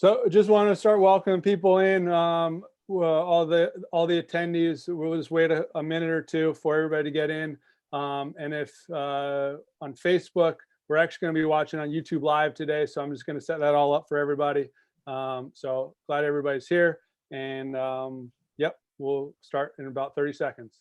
So just want to start welcoming people in. All the attendees. We'll just wait a minute or two for everybody to get in. And if on Facebook, we're actually going to be watching on YouTube Live today. So I'm just going to set that all up for everybody. So glad everybody's here. And yep, we'll start in about 30 seconds.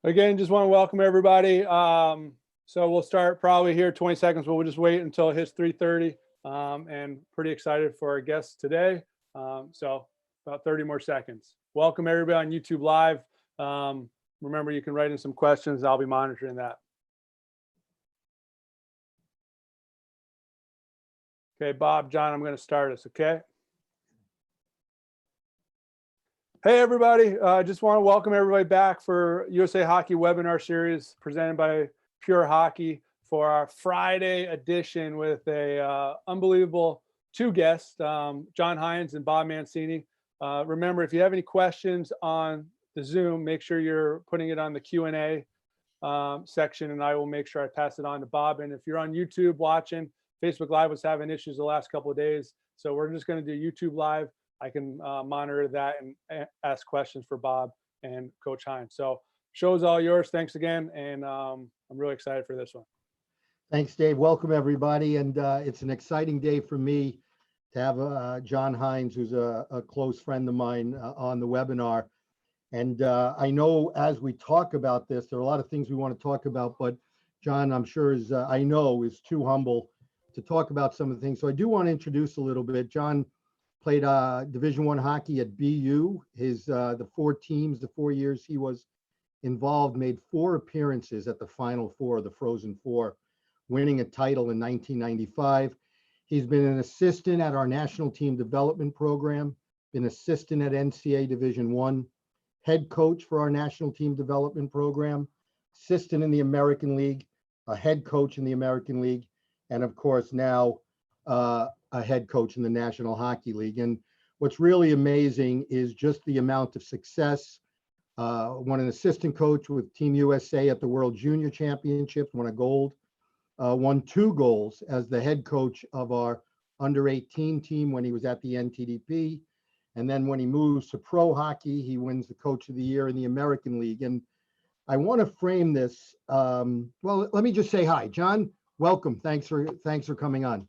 Again, just want to welcome everybody. So we'll start probably here 20 seconds, but we'll just wait until it hits 3:30. And pretty excited for our guests today. So about 30 more seconds. Welcome everybody on YouTube Live. Remember, you can write in some questions. I'll be monitoring that. Okay, Bob, John, I'm going to start us, okay? Hey, everybody. I just want to welcome everybody back for USA Hockey webinar series presented by Pure Hockey for our Friday edition with a unbelievable two guests, John Hynes and Bob Mancini. Remember, if you have any questions on the Zoom, make sure you're putting it on the Q&A section, and I will make sure I pass it on to Bob. And if you're on YouTube watching, Facebook Live was having issues the last couple of days, so we're just going to do YouTube Live. I can monitor that and ask questions for Bob and Coach Hynes. So show's all yours. Thanks again. And I'm really excited for this one. Thanks, Dave. Welcome, everybody. And it's an exciting day for me to have John Hynes, who's a close friend of mine, on the webinar. And I know as we talk about this, there are a lot of things we want to talk about, but John, I'm sure is too humble to talk about some of the things. So I do want to introduce a little bit. John played Division I hockey at BU. The 4 years he was involved, made 4 appearances at the Final Four, the Frozen Four, winning a title in 1995. He's been an assistant at our national team development program, been assistant at NCAA Division I, head coach for our national team development program, assistant in the American League, a head coach in the American League, and of course now a head coach in the National Hockey League. And what's really amazing is just the amount of success. Won an assistant coach with Team USA at the World Junior Championships, won a gold, won 2 goals as the head coach of our under-18 team when he was at the NTDP. And then when he moves to pro hockey, he wins the Coach of the Year in the American League. And I want to frame this. Well, let me just say hi, John. Welcome. Thanks for coming on.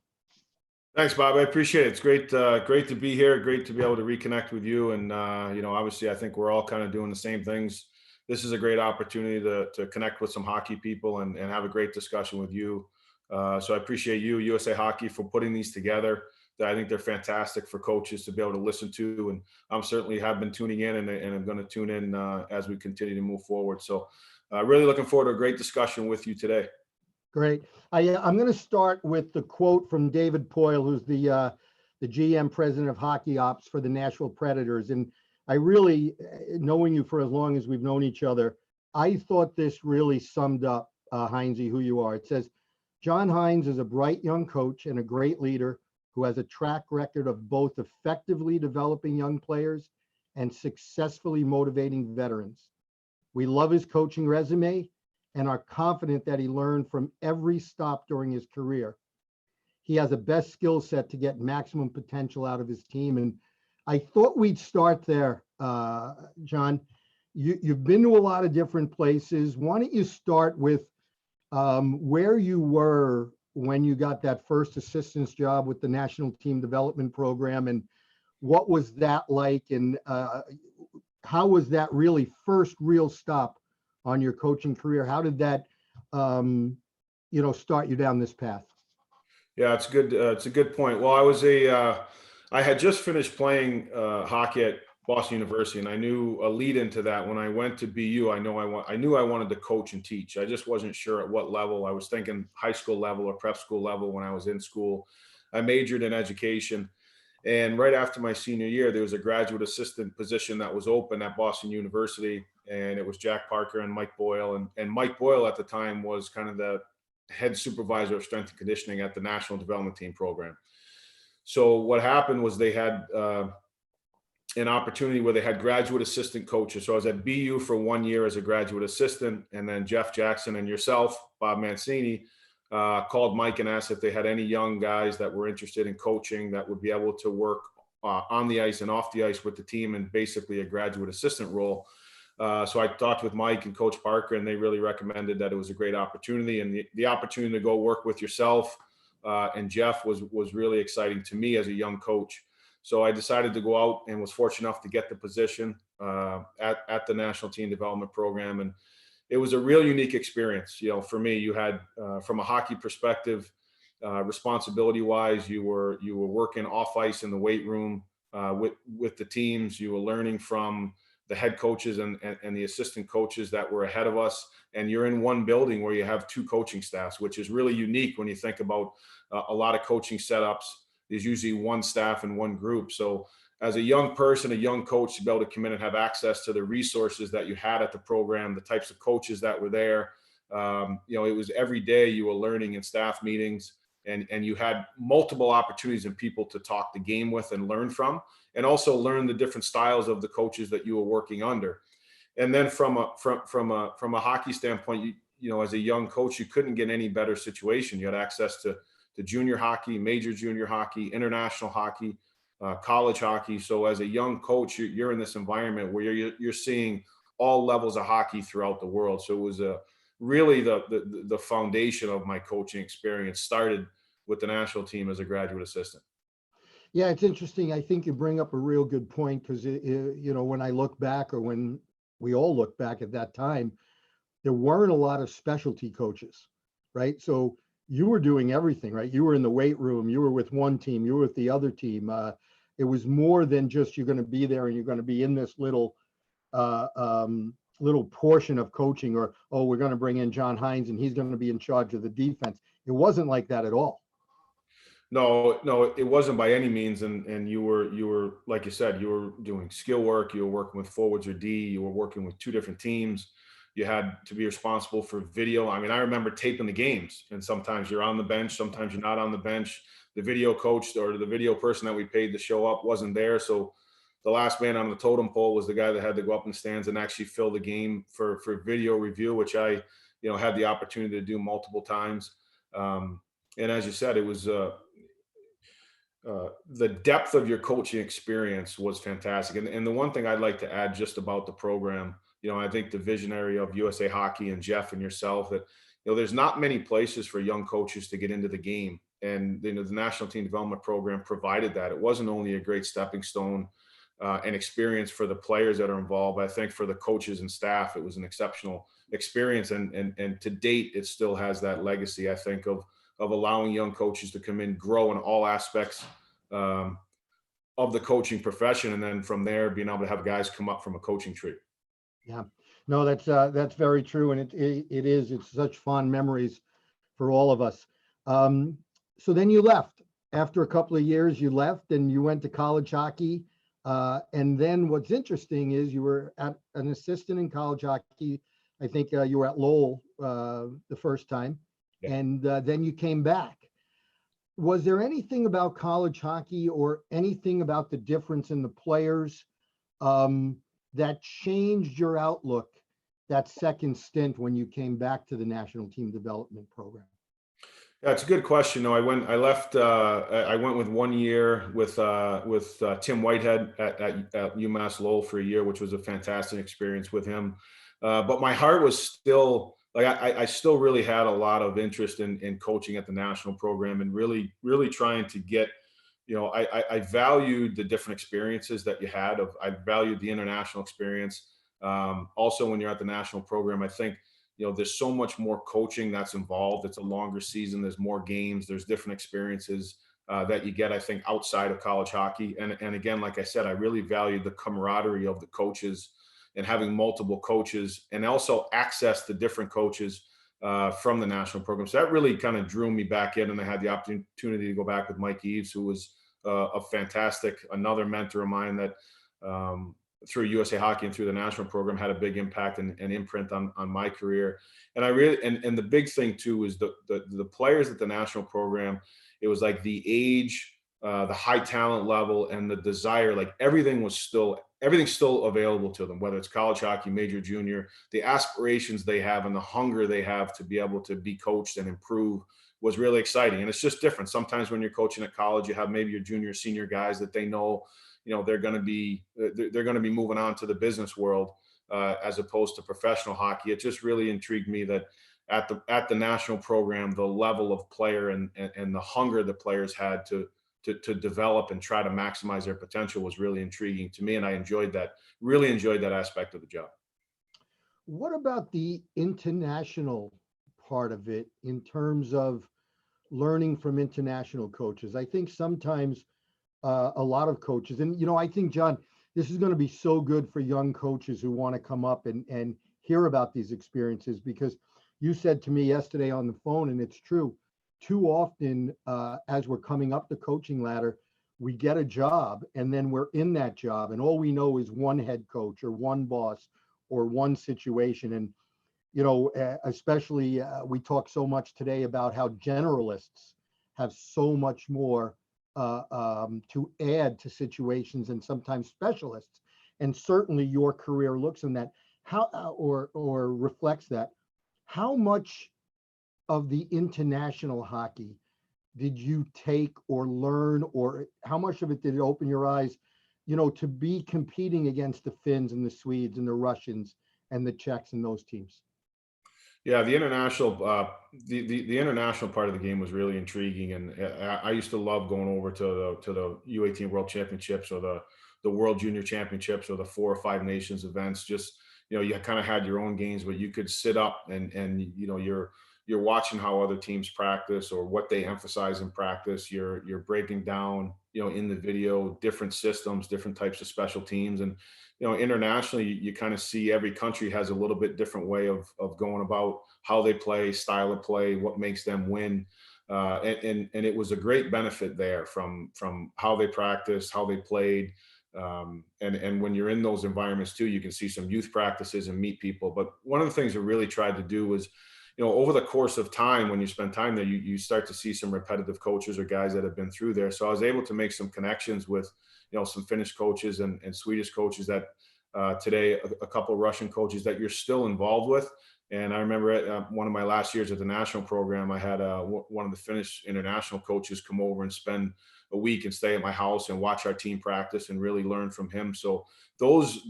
Thanks, Bob. I appreciate it. It's great to be here. Great to be able to reconnect with you. And, obviously I think we're all kind of doing the same things. This is a great opportunity to connect with some hockey people and have a great discussion with you. So I appreciate you, USA Hockey, for putting these together. I think they're fantastic for coaches to be able to listen to. And I'm certainly have been tuning in and I'm going to tune in as we continue to move forward. So really looking forward to a great discussion with you today. Great. I'm going to start with the quote from David Poyle, who's the GM president of hockey ops for the Nashville Predators. And I really, knowing you for as long as we've known each other, I thought this really summed up, Hynesy, who you are. It says, John Hynes is a bright young coach and a great leader who has a track record of both effectively developing young players and successfully motivating veterans. We love his coaching resume and are confident that he learned from every stop during his career. He has the best skill set to get maximum potential out of his team. And I thought we'd start there, John. You've been to a lot of different places. Why don't you start with where you were when you got that first assistance job with the National Team Development Program, and what was that like, and how was that really first real stop on your coaching career? How did that, start you down this path? Yeah, it's good. It's a good point. Well, I was a I had just finished playing hockey at Boston University, and I knew a lead into that. When I went to BU, I knew I wanted to coach and teach. I just wasn't sure at what level. I was thinking high school level or prep school level when I was in school. I majored in education. And right after my senior year, there was a graduate assistant position that was open at Boston University. And it was Jack Parker and Mike Boyle. And Mike Boyle at the time was kind of the head supervisor of strength and conditioning at the National Development Team program. So what happened was they had an opportunity where they had graduate assistant coaches. So I was at BU for 1 year as a graduate assistant. And then Jeff Jackson and yourself, Bob Mancini, called Mike and asked if they had any young guys that were interested in coaching that would be able to work on the ice and off the ice with the team in basically a graduate assistant role. So I talked with Mike and Coach Parker, and they really recommended that it was a great opportunity. And the opportunity to go work with yourself and Jeff was really exciting to me as a young coach. So I decided to go out and was fortunate enough to get the position at the National Team Development Program. And it was a real unique experience. You know, for me, you had from a hockey perspective, responsibility wise, you were working off ice in the weight room with the teams. You were learning from the head coaches and the assistant coaches that were ahead of us. And you're in one building where you have two coaching staffs, which is really unique when you think about a lot of coaching setups. There's usually one staff and one group. So as a young person, a young coach, to be able to come in and have access to the resources that you had at the program, the types of coaches that were there, it was every day you were learning in staff meetings, and you had multiple opportunities and people to talk the game with and learn from, and also learn the different styles of the coaches that you were working under. And then from a hockey standpoint, as a young coach, you couldn't get any better situation. You had access to junior hockey, major junior hockey, international hockey, college hockey. So as a young coach, you're in this environment where you're seeing all levels of hockey throughout the world. So it was really the foundation of my coaching experience started with the national team as a graduate assistant. Yeah, it's interesting. I think you bring up a real good point because, when I look back, or when we all look back at that time, there weren't a lot of specialty coaches, right? So you were doing everything, right? You were in the weight room, you were with one team, you were with the other team. It was more than just you're going to be there and you're going to be in this little portion of coaching, or, oh, we're going to bring in John Hynes and he's going to be in charge of the defense. It wasn't like that at all. No, it wasn't by any means. And you were, like you said, you were doing skill work. You were working with forwards or D. You were working with two different teams. You had to be responsible for video. I mean, I remember taping the games, and sometimes you're on the bench, sometimes you're not on the bench. The video coach or the video person that we paid to show up wasn't there. So the last man on the totem pole was the guy that had to go up in the stands and actually fill the game for video review, which I, had the opportunity to do multiple times. And as you said, it was the depth of your coaching experience was fantastic. And the one thing I'd like to add just about the program, I think the visionary of USA Hockey and Jeff and yourself, that, there's not many places for young coaches to get into the game. And, the National Team Development Program provided that. It wasn't only a great stepping stone and experience for the players that are involved, but I think for the coaches and staff, it was an exceptional experience. And to date, it still has that legacy, I think, of allowing young coaches to come in, grow in all aspects of the coaching profession. And then from there, being able to have guys come up from a coaching tree. Yeah, no, that's very true. And it's such fond memories for all of us. So then you left after a couple of years, you left and you went to college hockey. And then what's interesting is you were an assistant in college hockey. I think you were at Lowell the first time. Yeah. And then you came back. Was there anything about college hockey or anything about the difference in the players that changed your outlook that second stint when you came back to the National Team Development Program? Yeah, it's a good question. No, I went with 1 year with Tim Whitehead at UMass Lowell for a year, which was a fantastic experience with him. But my heart was still, like, I still really had a lot of interest in coaching at the national program, and really, really trying to get, I valued the different experiences that you had. I valued the international experience. Also, when you're at the national program, I think, there's so much more coaching that's involved. It's a longer season. There's more games. There's different experiences. that you get, I think, outside of college hockey. And again, like I said, I really valued the camaraderie of the coaches and having multiple coaches, and also access to different coaches from the national program. So that really kind of drew me back in, and I had the opportunity to go back with Mike Eves, who was a fantastic, another mentor of mine that through USA Hockey and through the national program had a big impact and imprint on my career. And I really, and the big thing too is the players at the national program. It was like the age, the high talent level, and the desire, like everything's still available to them, whether it's college hockey, major, junior. The aspirations they have and the hunger they have to be able to be coached and improve was really exciting. And it's just different. Sometimes when you're coaching at college, you have maybe your junior, senior guys that they know, they're going to be moving on to the business world as opposed to professional hockey. It just really intrigued me that at the national program, the level of player and the hunger the players had to develop and try to maximize their potential was really intriguing to me. And I really enjoyed that aspect of the job. What about the international part of it in terms of learning from international coaches? I think sometimes a lot of coaches, and I think, John, this is going to be so good for young coaches who want to come up and hear about these experiences, because you said to me yesterday on the phone, and it's true, too often as we're coming up the coaching ladder, we get a job and then we're in that job and all we know is one head coach or one boss or one situation. And especially we talk so much today about how generalists have so much more to add to situations, and sometimes specialists. And certainly your career looks in that, how or reflects that. How much of the international hockey did you take or learn, or how much of it did it open your eyes, to be competing against the Finns and the Swedes and the Russians and the Czechs and those teams? Yeah, the international the international part of the game was really intriguing, and I used to love going over to the U18 World Championships or the World Junior Championships or the 4 or 5 nations events. Just you kind of had your own games, but you could sit up and you're watching how other teams practice or what they emphasize in practice. You're breaking down in the video different systems, different types of special teams. And internationally, you kind of see every country has a little bit different way of going about how they play, style of play, what makes them win. And it was a great benefit there from how they practiced, how they played. And when you're in those environments too, you can see some youth practices and meet people. But one of the things I really tried to do was, over the course of time, when you spend time there, you start to see some repetitive coaches or guys that have been through there. So I was able to make some connections with, some Finnish coaches and Swedish coaches that today, a couple of Russian coaches that you're still involved with. And I remember one of my last years at the national program, I had one of the Finnish international coaches come over and spend a week and stay at my house and watch our team practice and really learn from him. So those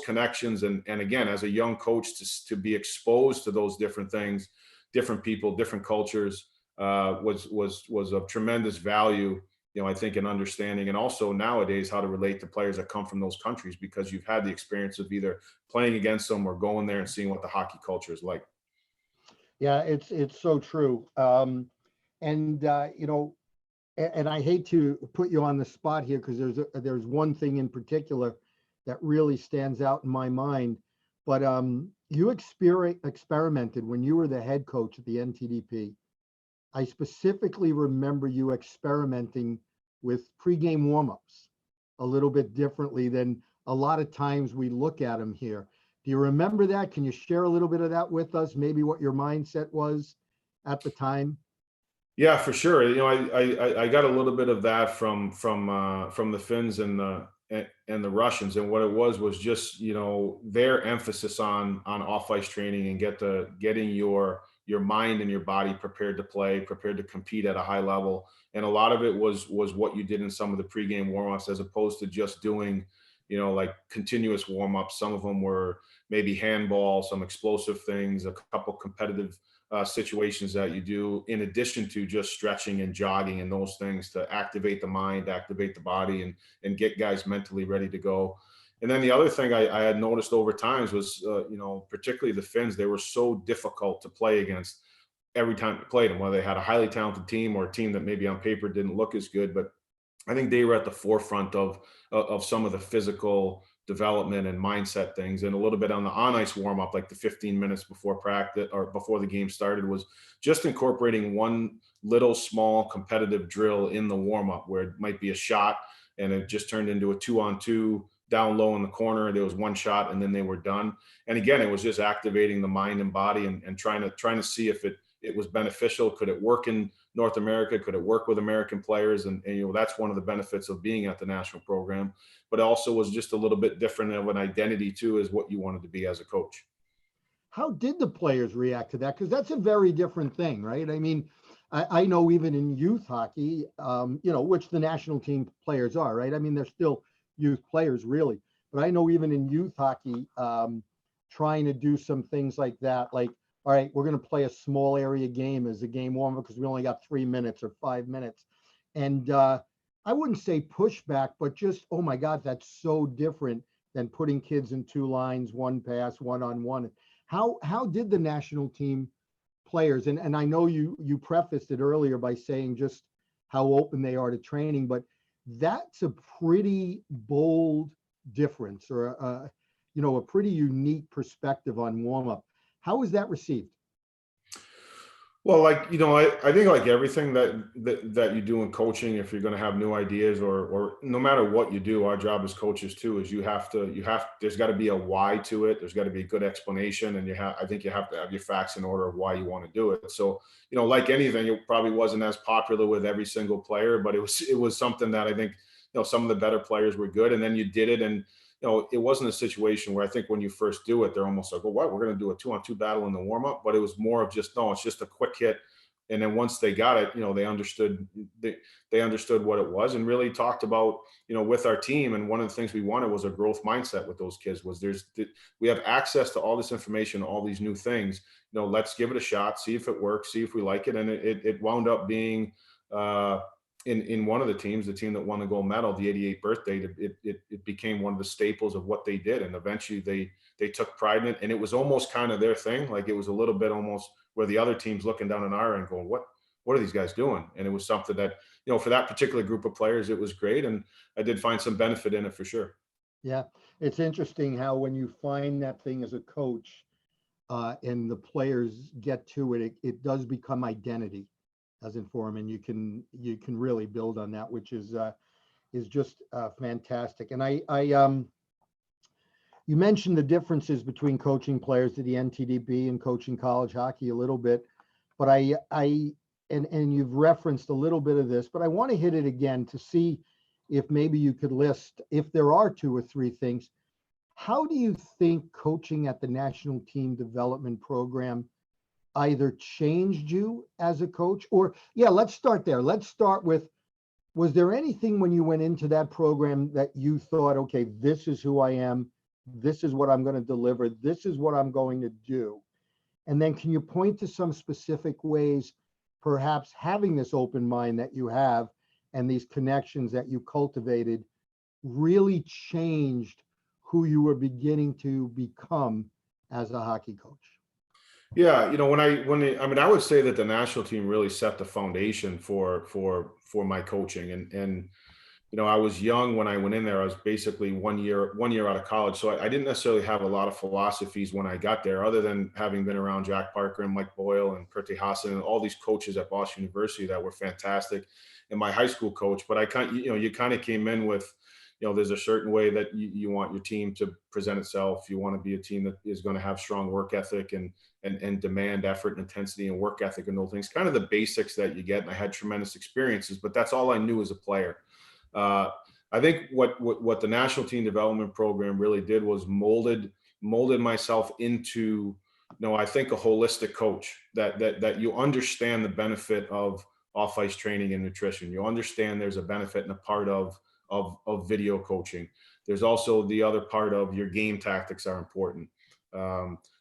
connections, and again, as a young coach, to be exposed to those different things, different people, different cultures, was of tremendous value. I think in understanding, and also nowadays how to relate to players that come from those countries, because you've had the experience of either playing against them or going there and seeing what the hockey culture is like. Yeah, it's so true. And I hate to put you on the spot here, because there's one thing in particular that really stands out in my mind. But you experimented when you were the head coach at the NTDP. I specifically remember you experimenting with pregame warmups a little bit differently than a lot of times we look at them here. Do you remember that? Can you share a little bit of that with us? Maybe what your mindset was at the time? Yeah, for sure. I got a little bit of that from the Finns and the Russians, and what it was just their emphasis on off ice training and getting your mind and your body prepared to play, prepared to compete at a high level. And a lot of it was what you did in some of the pregame warmups, as opposed to just doing like continuous warmups. Some of them were maybe handball, some explosive things, a couple competitive situations that you do in addition to just stretching and jogging and those things to activate the mind, activate the body, and get guys mentally ready to go. And then the other thing I had noticed over times was, particularly the Finns, they were so difficult to play against. every time they played them, whether they had a highly talented team or a team that maybe on paper didn't look as good. But I think they were at the forefront of some of the physical development and mindset things, and a little bit on the on ice warm up, like the 15 minutes before practice or before the game started, was just incorporating one little small competitive drill in the warm up where it might be a shot and it just turned into a 2-on-2 down low in the corner. There was one shot and then they were done. And again, it was just activating the mind and body and trying to see if it was beneficial. Could it work in North America? Could it work with American players? And that's one of the benefits of being at the national program, but it also was just a little bit different of an identity too, is what you wanted to be as a coach. How did the players react to that? Because that's a very different thing, right? I mean, I know even in youth hockey, which the national team players are, right? I mean, they're still youth players, really. But I know even in youth hockey, trying to do some things like that, like, all right, we're going to play a small area game as a game warmer because we only got 3 minutes or 5 minutes. And I wouldn't say pushback, but just, oh my God, that's so different than putting kids in two lines, one pass, one-on-one. How did the national team players, and I know you prefaced it earlier by saying just how open they are to training, but that's a pretty bold difference, or a pretty unique perspective on warm-up. How was that received? Well, I think like everything that you do in coaching, if you're going to have new ideas or no matter what you do, our job as coaches too, is there's got to be a why to it. There's got to be a good explanation. And I think you have to have your facts in order of why you want to do it. So, like anything, it probably wasn't as popular with every single player, but it was something that I think, some of the better players were good. And then you did it. And, it wasn't a situation where I think when you first do it, they're almost like, well, what, we're going to do a 2-on-2 battle in the warm up. But it was more of just, no, it's just a quick hit. And then once they got it, they understood what it was and really talked about, with our team. And one of the things we wanted was a growth mindset with those kids was we have access to all this information, all these new things, let's give it a shot, see if it works, see if we like it. And it wound up being, in one of the teams, the team that won the gold medal, the 88th birthday, it became one of the staples of what they did. And eventually they took pride in it. And it was almost kind of their thing. Like it was a little bit almost where the other team's looking down on our end going, what are these guys doing? And it was something that, for that particular group of players, it was great. And I did find some benefit in it for sure. Yeah. It's interesting how when you find that thing as a coach and the players get to it, it does become identity as in form, and you can really build on that, which is just fantastic. And you mentioned the differences between coaching players at the NTDP and coaching college hockey a little bit, but and you've referenced a little bit of this, but I want to hit it again to see if maybe you could list, if there are 2 or 3 things. How do you think coaching at the national team development program either changed you as a coach, or let's start there. Let's start with, was there anything when you went into that program that you thought, okay, this is who I am, this is what I'm going to deliver, this is what I'm going to do? And then can you point to some specific ways, perhaps having this open mind that you have and these connections that you cultivated really changed who you were beginning to become as a hockey coach? Yeah, I would say that the national team really set the foundation for my coaching, and I was young when I went in there. I was basically one year out of college, so I didn't necessarily have a lot of philosophies when I got there, other than having been around Jack Parker and Mike Boyle and Kurti Hassan and all these coaches at Boston University that were fantastic, and my high school coach. But you kind of came in with, there's a certain way that you want your team to present itself. You want to be a team that is going to have strong work ethic and demand effort and intensity and work ethic and those things, kind of the basics that you get. And I had tremendous experiences, but that's all I knew as a player. I think what the national team development program really did was molded myself into, I think, a holistic coach that you understand the benefit of off-ice training and nutrition. You understand there's a benefit and a part of video coaching. There's also the other part of your game tactics are important.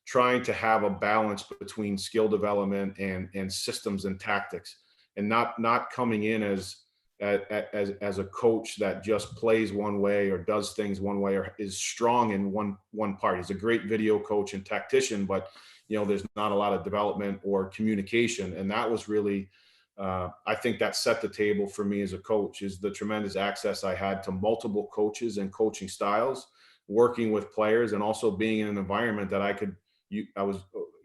Trying to have a balance between skill development and systems and tactics, and not coming in as as a coach that just plays one way or does things one way or is strong in one part. He's a great video coach and tactician, but there's not a lot of development or communication. And that was really, I think that set the table for me as a coach, is the tremendous access I had to multiple coaches and coaching styles, working with players, and also being in an environment that I was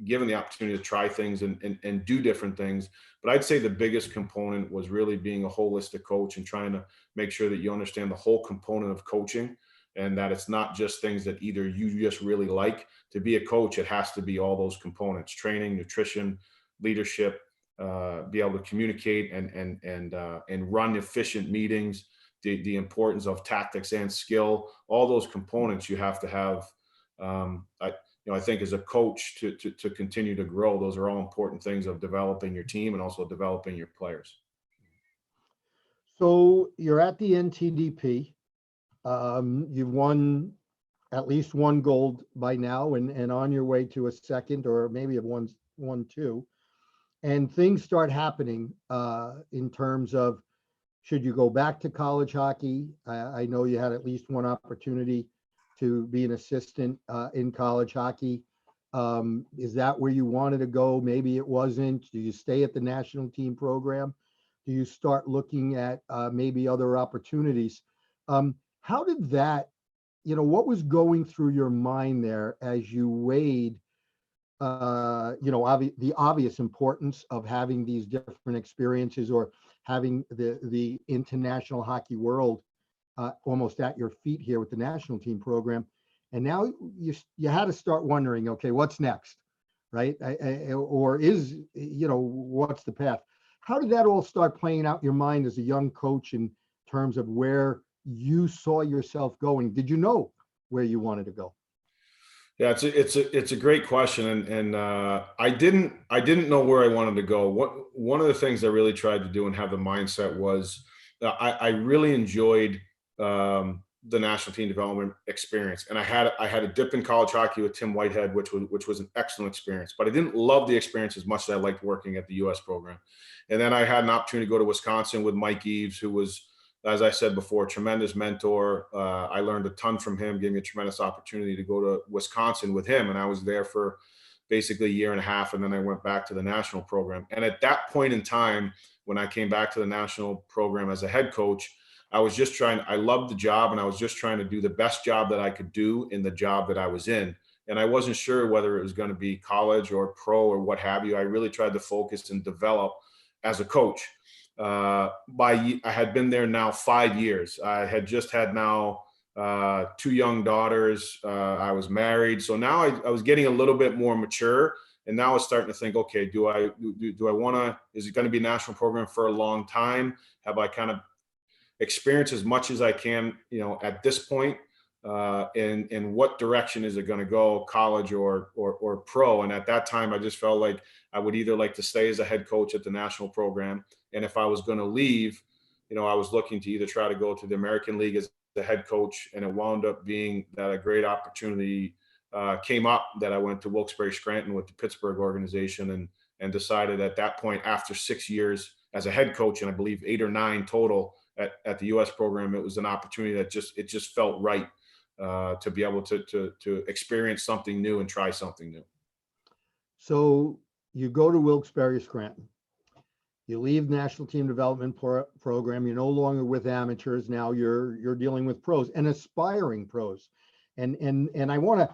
given the opportunity to try things and do different things. But I'd say the biggest component was really being a holistic coach and trying to make sure that you understand the whole component of coaching, and that it's not just things that either you just really like. To be a coach, it has to be all those components: training, nutrition, leadership, be able to communicate and run efficient meetings, the importance of tactics and skill, all those components you have to have. I think as a coach to continue to grow, those are all important things of developing your team and also developing your players. So you're at the NTDP. You've won at least one gold by now, and on your way to a second, or maybe have won two. And things start happening in terms of, should you go back to college hockey? I know you had at least one opportunity to be an assistant in college hockey. Is that where you wanted to go? Maybe it wasn't. Do you stay at the national team program? Do you start looking at maybe other opportunities? How did that, what was going through your mind there as you weighed, the obvious importance of having these different experiences, or having the international hockey world almost at your feet here with the national team program, and now you had to start wondering, okay, what's next, right? Or is, what's the path? How did that all start playing out in your mind as a young coach in terms of where you saw yourself going? Did you know where you wanted to go? Yeah, it's a great question, and I didn't know where I wanted to go. One of the things I really tried to do and have the mindset was I really enjoyed the national team development experience, and I had a dip in college hockey with Tim Whitehead, which was an excellent experience. But I didn't love the experience as much as I liked working at the U.S. program. And then I had an opportunity to go to Wisconsin with Mike Eves, who was, as I said before, a tremendous mentor. I learned a ton from him, gave me a tremendous opportunity to go to Wisconsin with him. And I was there for basically a year and a half. And then I went back to the national program. And at that point in time, when I came back to the national program as a head coach, I loved the job, and I was just trying to do the best job that I could do in the job that I was in. And I wasn't sure whether it was going to be college or pro or what have you. I really tried to focus and develop as a coach. I had been there now 5 years. I had just had now 2 young daughters. I was married. So now I was getting a little bit more mature, and now I was starting to think, okay, do I want to, is it going to be a national program for a long time? Have I kind of experienced as much as I can, at this point, and what direction is it going to go, college or pro? And at that time, I just felt like I would either like to stay as a head coach at the national program, and if I was going to leave, I was looking to either try to go to the American League as the head coach, and it wound up being that a great opportunity came up that I went to Wilkes-Barre Scranton with the Pittsburgh organization, and decided at that point, after 6 years as a head coach, and I believe 8 or 9 total at the U.S. program, it was an opportunity that just felt right to be able to experience something new and try something new. So you go to Wilkes-Barre Scranton. You leave national team development program. You're no longer with amateurs. Now you're dealing with pros and aspiring pros. And I want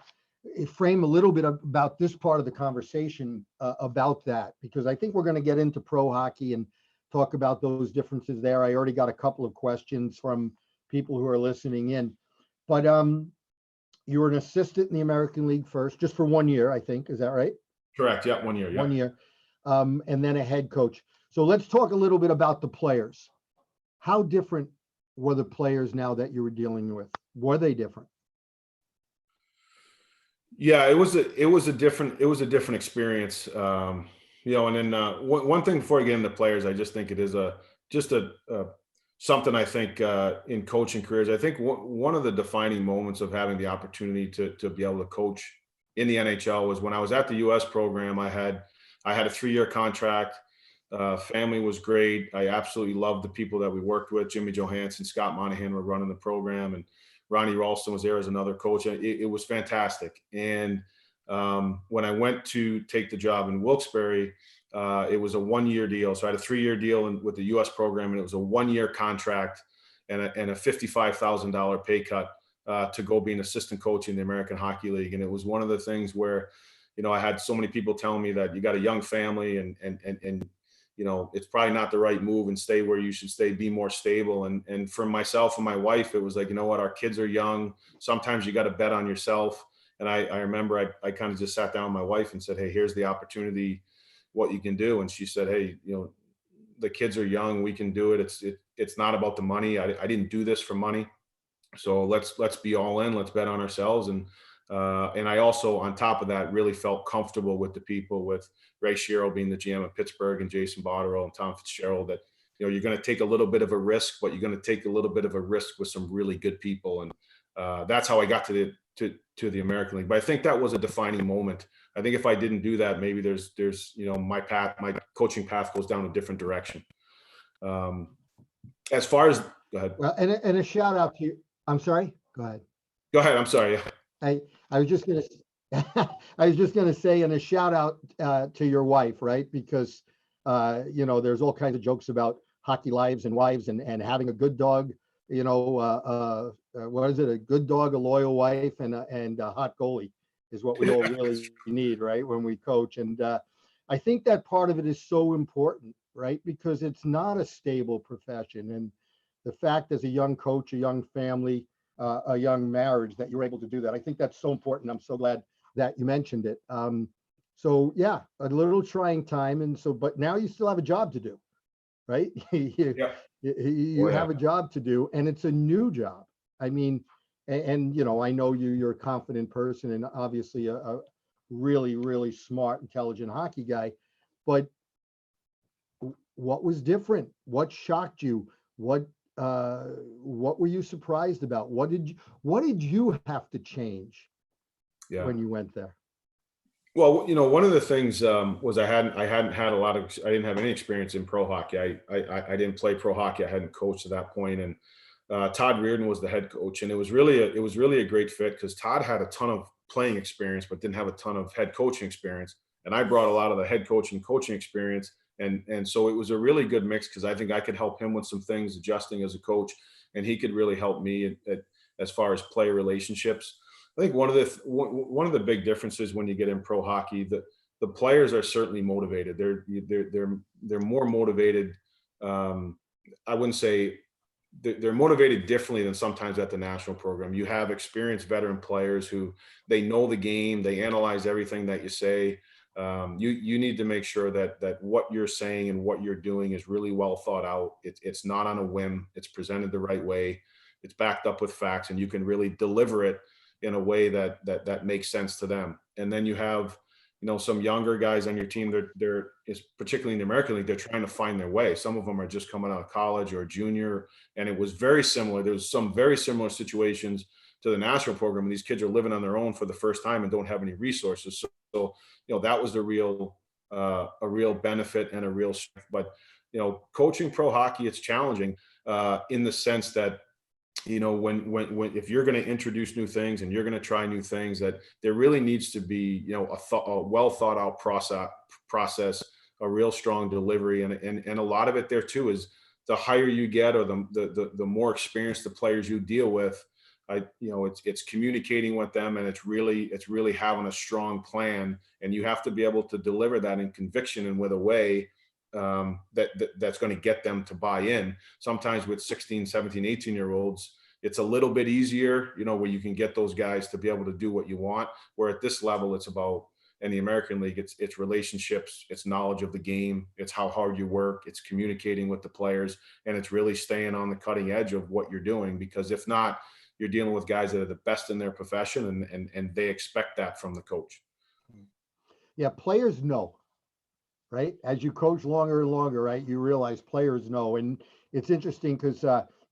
to frame a little bit about this part of the conversation about that, because I think we're going to get into pro hockey and talk about those differences there. I already got a couple of questions from people who are listening in, but you were an assistant in the American League first, just for 1 year, I think. Is that right? Correct. Yeah. 1 year. Yeah. 1 year. And then a head coach. So let's talk a little bit about the players. How different were the players now that you were dealing with? Were they different? Yeah, it was a different experience. And then one thing before I get into players, I just think it is something I think in coaching careers. I think one of the defining moments of having the opportunity to be able to coach in the NHL was when I was at the U.S. program. I had a 3-year contract. Family was great. I absolutely loved the people that we worked with. Jimmy Johansson, Scott Monahan were running the program, and Ronnie Ralston was there as another coach. It was fantastic. And when I went to take the job in Wilkes-Barre, it was a 1-year deal. So I had a 3-year deal with the U.S. program, and it was a 1-year contract and a $55,000 pay cut to go be an assistant coach in the American Hockey League. And it was one of the things where, I had so many people telling me that you got a young family and it's probably not the right move, and stay where you should stay, be more stable. And for myself and my wife, it was like, what, our kids are young. Sometimes you got to bet on yourself. And I remember I kind of just sat down with my wife and said, hey, here's the opportunity, what you can do. And she said, hey, the kids are young, we can do it. It's not about the money. I didn't do this for money. So let's be all in, let's bet on ourselves. And I also, on top of that, really felt comfortable with the people, with Ray Shero being the GM of Pittsburgh and Jason Botterill and Tom Fitzgerald, that, you're going to take a little bit of a risk, but you're going to take a little bit of a risk with some really good people. And that's how I got to the American League. But I think that was a defining moment. I think if I didn't do that, maybe there's my coaching path goes down a different direction. As far as, go ahead. Well, and a shout out to you. I'm sorry. Go ahead. Go ahead. I'm sorry. I was just gonna say, and a shout out to your wife, right? Because there's all kinds of jokes about hockey lives and wives and having a good dog. What is it? A good dog, a loyal wife, and a hot goalie is what we all really need, right? When we coach, and I think that part of it is so important, right? Because it's not a stable profession, and the fact as a young coach, a young family, a young marriage, that you're able to do that. I think that's so important. I'm so glad that you mentioned it. So yeah, a little trying time. But now you still have a job to do, right? You have a job to do, and it's a new job. I mean, and I know you're a confident person and obviously a really, really smart, intelligent hockey guy, but what was different? What shocked you? What were you surprised about? What did you have to change when you went there? Well, one of the things was I didn't have any experience in pro hockey. I didn't play pro hockey. I hadn't coached at that point. And Todd Reardon was the head coach, and it was really a great fit because Todd had a ton of playing experience, but didn't have a ton of head coaching experience. And I brought a lot of the head coaching experience. And so it was a really good mix because I think I could help him with some things, adjusting as a coach, and he could really help me as far as player relationships. I think one of the big differences when you get in pro hockey, the players are certainly motivated. They're more motivated. I wouldn't say they're motivated differently than sometimes at the national program. You have experienced veteran players who they know the game, they analyze everything that you say. You need to make sure that what you're saying and what you're doing is really well thought out. It's not on a whim. It's presented the right way. It's backed up with facts, and you can really deliver it in a way that makes sense to them. And then you have, some younger guys on your team. They're particularly in the American League, they're trying to find their way. Some of them are just coming out of college or junior, and it was very similar. There was some very similar situations to the national program, and these kids are living on their own for the first time and don't have any resources. So that was a real benefit and a real strength. But coaching pro hockey, it's challenging in the sense that when if you're going to introduce new things and you're going to try new things, that there really needs to be a well thought out process, a real strong delivery, and a lot of it there too is the higher you get or the more experienced the players you deal with. It's communicating with them, and it's really having a strong plan, and you have to be able to deliver that in conviction and with a way that's going to get them to buy in. Sometimes with 16, 17, 18-year-olds, it's a little bit easier, where you can get those guys to be able to do what you want. Where at this level, it's about, in the American League, it's relationships, it's knowledge of the game, it's how hard you work, it's communicating with the players, and it's really staying on the cutting edge of what you're doing. Because if not, you're dealing with guys that are the best in their profession, and they expect that from the coach. Yeah, players know, right? As you coach longer and longer, right, you realize players know. And it's interesting because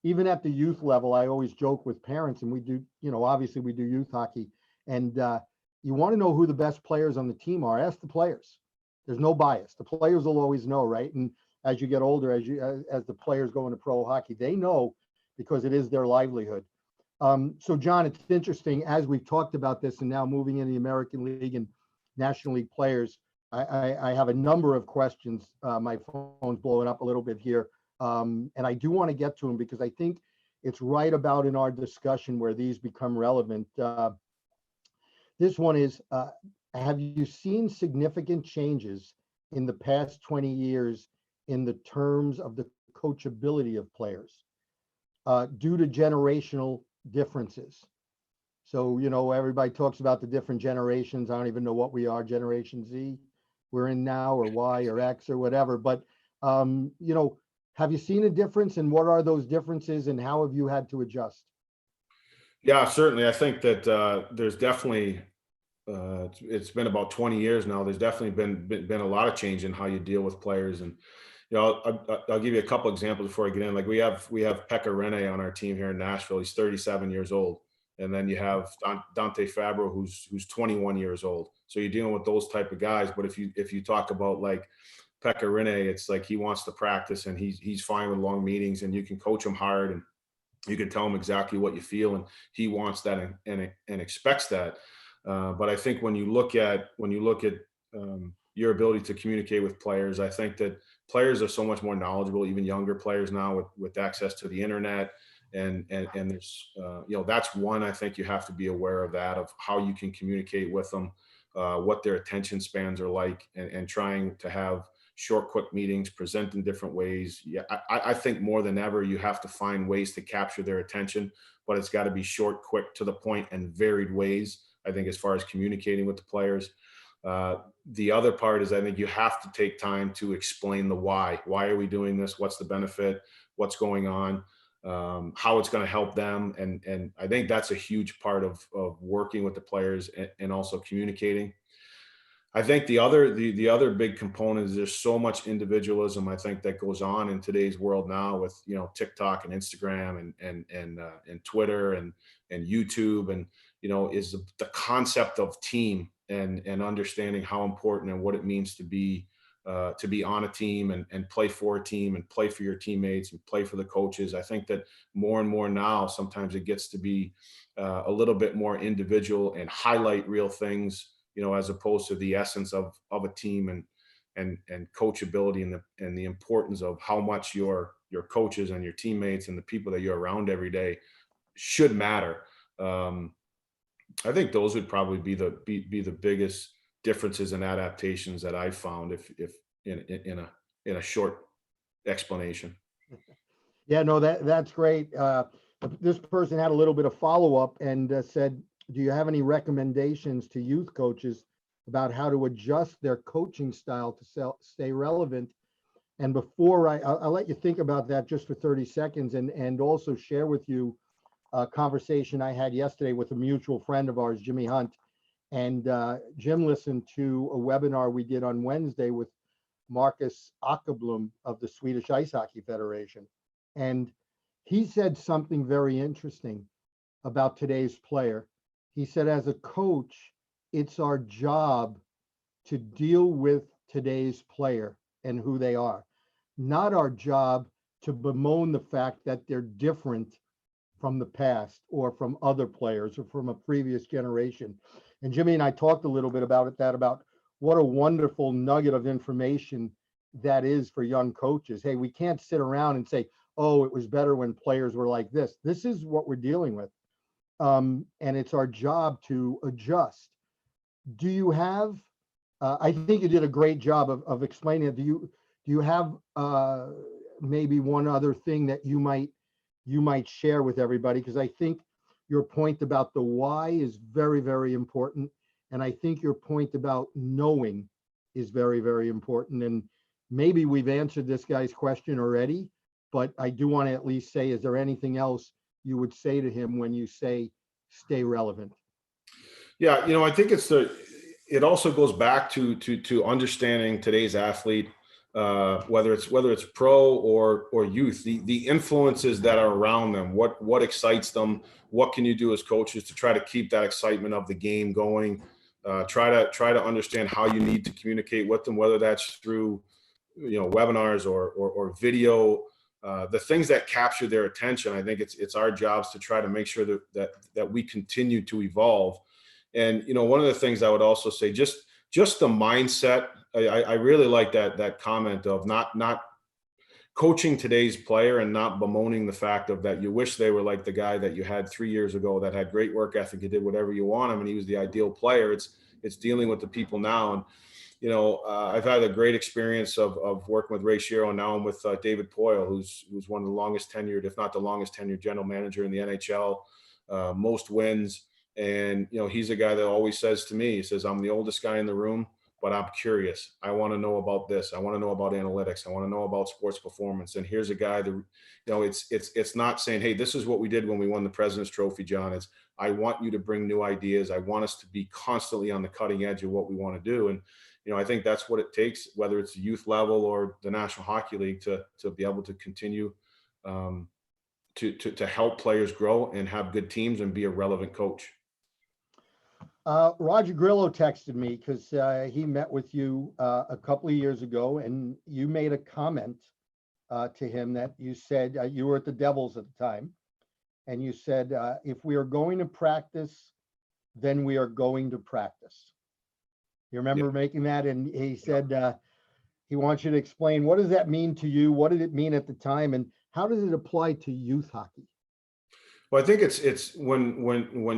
even at the youth level, I always joke with parents, and we do, obviously we do youth hockey, and you want to know who the best players on the team are. Ask the players. There's no bias. The players will always know, right? And as you get older, as the players go into pro hockey, they know because it is their livelihood. So John, it's interesting as we've talked about this, and now moving in the American League and National League players, I have a number of questions. My phone's blowing up a little bit here, and I do want to get to them because I think it's right about in our discussion where these become relevant. This one is, have you seen significant changes in the past 20 years in the terms of the coachability of players due to generational differences? So, everybody talks about the different generations. I don't even know what we are, Generation Z we're in now, or Y or X or whatever. But, have you seen a difference, and what are those differences, and how have you had to adjust? Yeah, certainly. I think that there's definitely, it's been about 20 years now. There's definitely been a lot of change in how you deal with players. And, I'll give you a couple examples before I get in. Like we have Pekka Rinne on our team here in Nashville. He's 37 years old. And then you have Dante Fabro, who's 21 years old. So you're dealing with those type of guys. But if you talk about like Pekka Rinne, it's like he wants to practice and he's fine with long meetings, and you can coach him hard and you can tell him exactly what you feel, and he wants that and expects that. But I think when you look at your ability to communicate with players, I think that players are so much more knowledgeable, even younger players now with access to the internet. And there's, that's one, I think you have to be aware of that, of how you can communicate with them, what their attention spans are like, and trying to have short, quick meetings, present in different ways. Yeah, I think more than ever, you have to find ways to capture their attention, but it's got to be short, quick, to the point, and varied ways, I think, as far as communicating with the players. The other part is I think you have to take time to explain the why. Why are we doing this? What's the benefit? What's going on? How it's going to help them. And I think that's a huge part of working with the players and also communicating. I think the other big component is there's so much individualism, I think, that goes on in today's world now with, TikTok and Instagram and Twitter and YouTube, and, is the concept of team and understanding how important and what it means to be on a team and play for a team and play for your teammates and play for the coaches. I think that more and more now, sometimes it gets to be a little bit more individual and highlight real things, as opposed to the essence of a team and coachability and the importance of how much your coaches and your teammates and the people that you're around every day should matter. I think those would probably be the biggest differences and adaptations that I found, if in a short explanation. Yeah, no, that's great. This person had a little bit of follow-up and said, do you have any recommendations to youth coaches about how to adjust their coaching style to stay relevant? And before I'll let you think about that just for 30 seconds and also share with you a conversation I had yesterday with a mutual friend of ours, Jimmy Hunt. And Jim listened to a webinar we did on Wednesday with Marcus Åkerblom of the Swedish Ice Hockey Federation. And he said something very interesting about today's player. He said, as a coach, it's our job to deal with today's player and who they are, not our job to bemoan the fact that they're different from the past or from other players or from a previous generation. And Jimmy and I talked a little bit about what a wonderful nugget of information that is for young coaches. Hey, we can't sit around and say, oh, it was better when players were like this. This is what we're dealing with. And it's our job to adjust. Do you have, I think you did a great job of explaining it. Do you have maybe one other thing that you might share with everybody? Because I think your point about the why is very, very important. And I think your point about knowing is very, very important. And maybe we've answered this guy's question already, but I do want to at least say, is there anything else you would say to him when you say stay relevant? Yeah, I think it also goes back to understanding today's athlete, whether it's pro or youth, the influences that are around them, what excites them, what can you do as coaches to try to keep that excitement of the game going, Try to understand how you need to communicate with them, whether that's through, webinars or video, the things that capture their attention. I think it's our jobs to try to make sure that we continue to evolve. And, one of the things I would also say, just the mindset, I really like that comment of not coaching today's player and not bemoaning the fact of that you wish they were like the guy that you had 3 years ago that had great work ethic, he did whatever you want him, and he was the ideal player. It's dealing with the people now. And, I've had a great experience of working with Ray Shero, and now I'm with David Poyle, who's one of the longest tenured, if not the longest tenured general manager in the NHL, most wins. And, he's a guy that always says to me, he says, I'm the oldest guy in the room, but I'm curious. I want to know about this. I want to know about analytics. I want to know about sports performance. And here's a guy that, it's not saying, hey, this is what we did when we won the President's Trophy, John. It's, I want you to bring new ideas. I want us to be constantly on the cutting edge of what we want to do. And, I think that's what it takes, whether it's the youth level or the National Hockey League, to be able to continue to help players grow and have good teams and be a relevant coach. Roger Grillo texted me because he met with you a couple of years ago, and you made a comment to him that you said, you were at the Devils at the time, and you said, if we are going to practice, then we are going to practice. You remember making that? And he said he wants you to explain, what does that mean to you? What did it mean at the time? And how does it apply to youth hockey? Well, I think it's when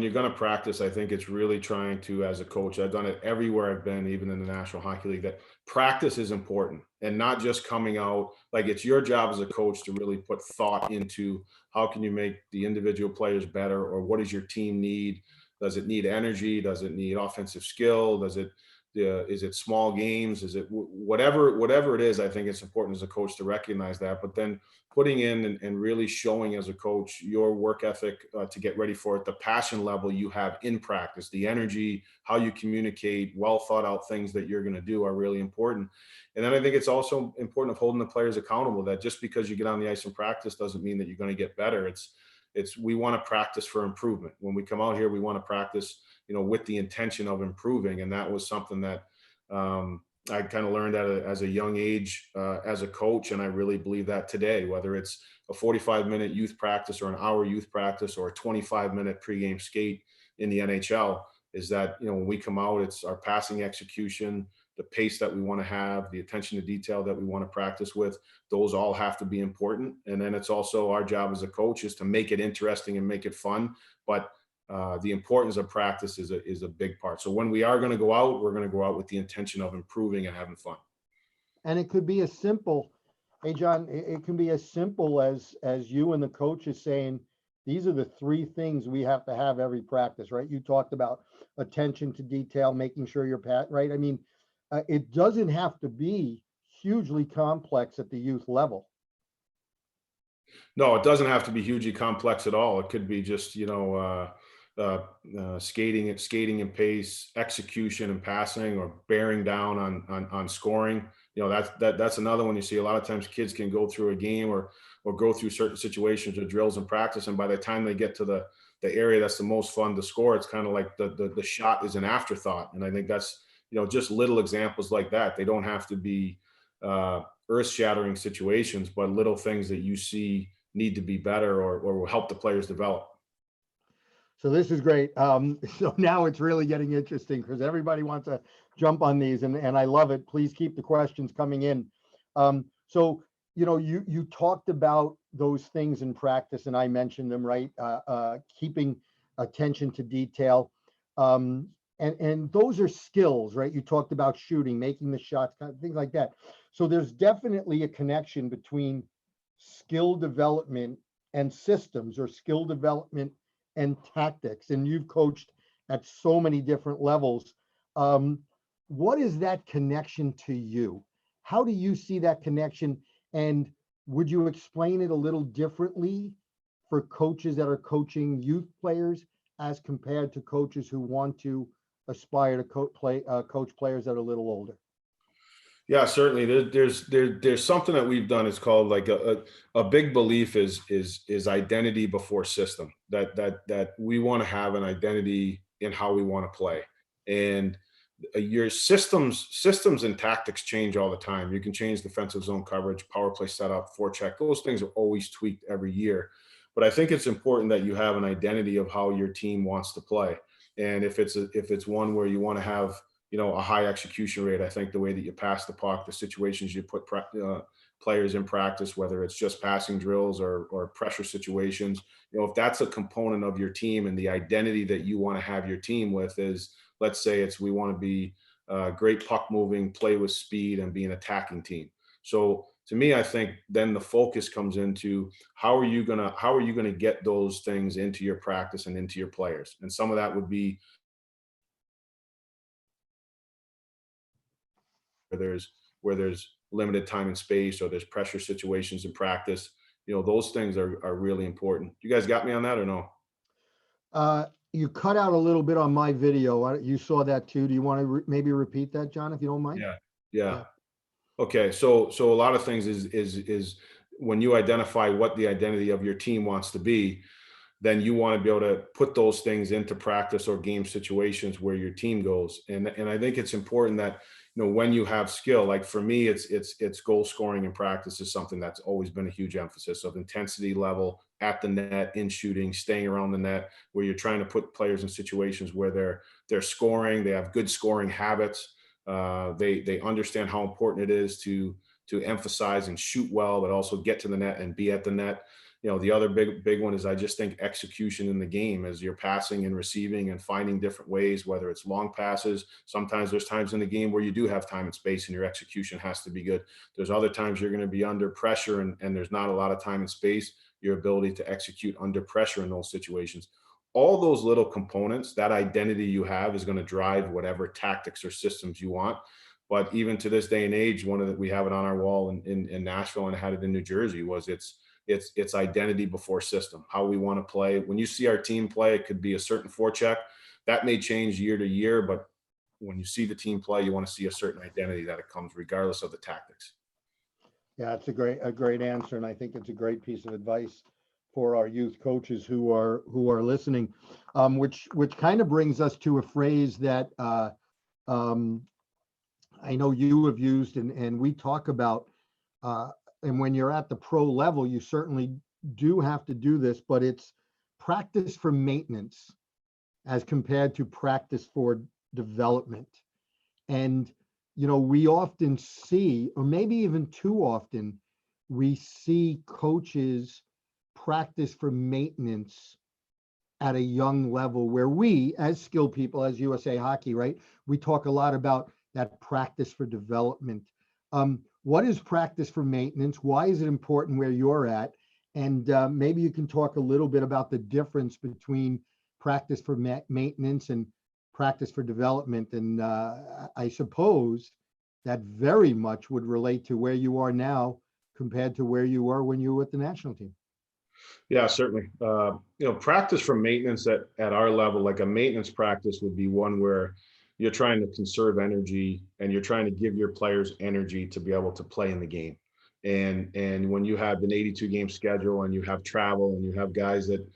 you're going to practice, I think it's really trying to, as a coach, I've done it everywhere I've been, even in the National Hockey League, that practice is important, and not just coming out. Like, it's your job as a coach to really put thought into how can you make the individual players better, or what does your team need? Does it need energy? Does it need offensive skill? Is it small games? Is it whatever it is? I think it's important as a coach to recognize that, but then putting in and really showing as a coach your work ethic to get ready for it, the passion level you have in practice, the energy, how you communicate, well thought out things that you're going to do are really important. And then I think it's also important of holding the players accountable, that just because you get on the ice and practice doesn't mean that you're going to get better. We want to practice for improvement. When we come out here, we want to practice, with the intention of improving. And that was something that I kind of learned as a young age as a coach. And I really believe that today, whether it's a 45-minute youth practice or an hour youth practice or a 25-minute pregame skate in the NHL, is that, when we come out, it's our passing execution, the pace that we want to have, the attention to detail that we want to practice with. Those all have to be important. And then it's also our job as a coach is to make it interesting and make it fun. But the importance of practice is a big part. So when we are going to go out, we're going to go out with the intention of improving and having fun. And it could be as simple, hey, John, it can be as simple as you and the coach is saying, these are the 3 things we have to have every practice, right? You talked about attention to detail, making sure you're right? I mean, it doesn't have to be hugely complex at the youth level. No, it doesn't have to be hugely complex at all. It could be just, skating and pace, execution and passing, or bearing down on scoring. That's another one. You see a lot of times kids can go through a game or go through certain situations or drills in practice, and by the time they get to the area that's the most fun to score, it's kind of like the shot is an afterthought. And I think that's, just little examples like that. They don't have to be earth-shattering situations, but little things that you see need to be better or will help the players develop. So this is great. So now it's really getting interesting because everybody wants to jump on these, and I love it. Please keep the questions coming in. So, you talked about those things in practice, and I mentioned them, right? Keeping attention to detail. And those are skills, right? You talked about shooting, making the shots, kind of things like that. So there's definitely a connection between skill development and systems, or skill development and tactics. And you've coached at so many different levels. What is that connection to you? How do you see that connection? And would you explain it a little differently for coaches that are coaching youth players as compared to coaches who want to aspire to coach players that are a little older? Yeah, certainly. There's something that we've done. It's called like a big belief is identity before system. That we want to have an identity in how we want to play. And your systems and tactics change all the time. You can change defensive zone coverage, power play setup, forecheck. Those things are always tweaked every year. But I think it's important that you have an identity of how your team wants to play. And if it's one where you want to have, a high execution rate, I think the way that you pass the puck, the situations you put players in practice, whether it's just passing drills or pressure situations, if that's a component of your team and the identity that you want to have your team with is, let's say we want to be great puck moving, play with speed, and be an attacking team. So to me, I think then the focus comes into how are you gonna get those things into your practice and into your players. And some of that would be where there's limited time and space, or there's pressure situations in practice. Those things are really important. You guys got me on that or no? You cut out a little bit on my video. You saw that too. Do you want to maybe repeat that, John, if you don't mind? Yeah. Okay. So a lot of things is when you identify what the identity of your team wants to be, then you want to be able to put those things into practice or game situations where your team goes. And I think it's important that, when you have skill, like for me, it's goal scoring in practice is something that's always been a huge emphasis of intensity level at the net, in shooting, staying around the net, where you're trying to put players in situations where they're scoring, they have good scoring habits. They understand how important it is to emphasize and shoot well, but also get to the net and be at the net. The other big one is I just think execution in the game as you're passing and receiving and finding different ways, whether it's long passes. Sometimes there's times in the game where you do have time and space and your execution has to be good. There's other times you're going to be under pressure and there's not a lot of time and space. Your ability to execute under pressure in those situations. All those little components, that identity you have is going to drive whatever tactics or systems you want. But even to this day and age, we have it on our wall in Nashville, and I had it in New Jersey, was it's identity before system, how we want to play. When you see our team play, it could be a certain forecheck. That may change year to year, but when you see the team play, you want to see a certain identity that it comes regardless of the tactics. Yeah, it's a great answer, and I think it's a great piece of advice for our youth coaches who are listening, which kind of brings us to a phrase that I know you have used, and we talk about. And when you're at the pro level, you certainly do have to do this, but it's practice for maintenance as compared to practice for development. And, we often see, or maybe even too often, we see coaches practice for maintenance at a young level where we, as skilled people, as USA Hockey, right, we talk a lot about that practice for development. What is practice for maintenance? Why is it important where you're at? And maybe you can talk a little bit about the difference between practice for maintenance and practice for development. And I suppose that very much would relate to where you are now compared to where you were when you were with the national team. Yeah, certainly. Practice for maintenance at our level, like a maintenance practice would be one where you're trying to conserve energy and you're trying to give your players energy to be able to play in the game. And when you have an 82 game schedule and you have travel and you have guys that,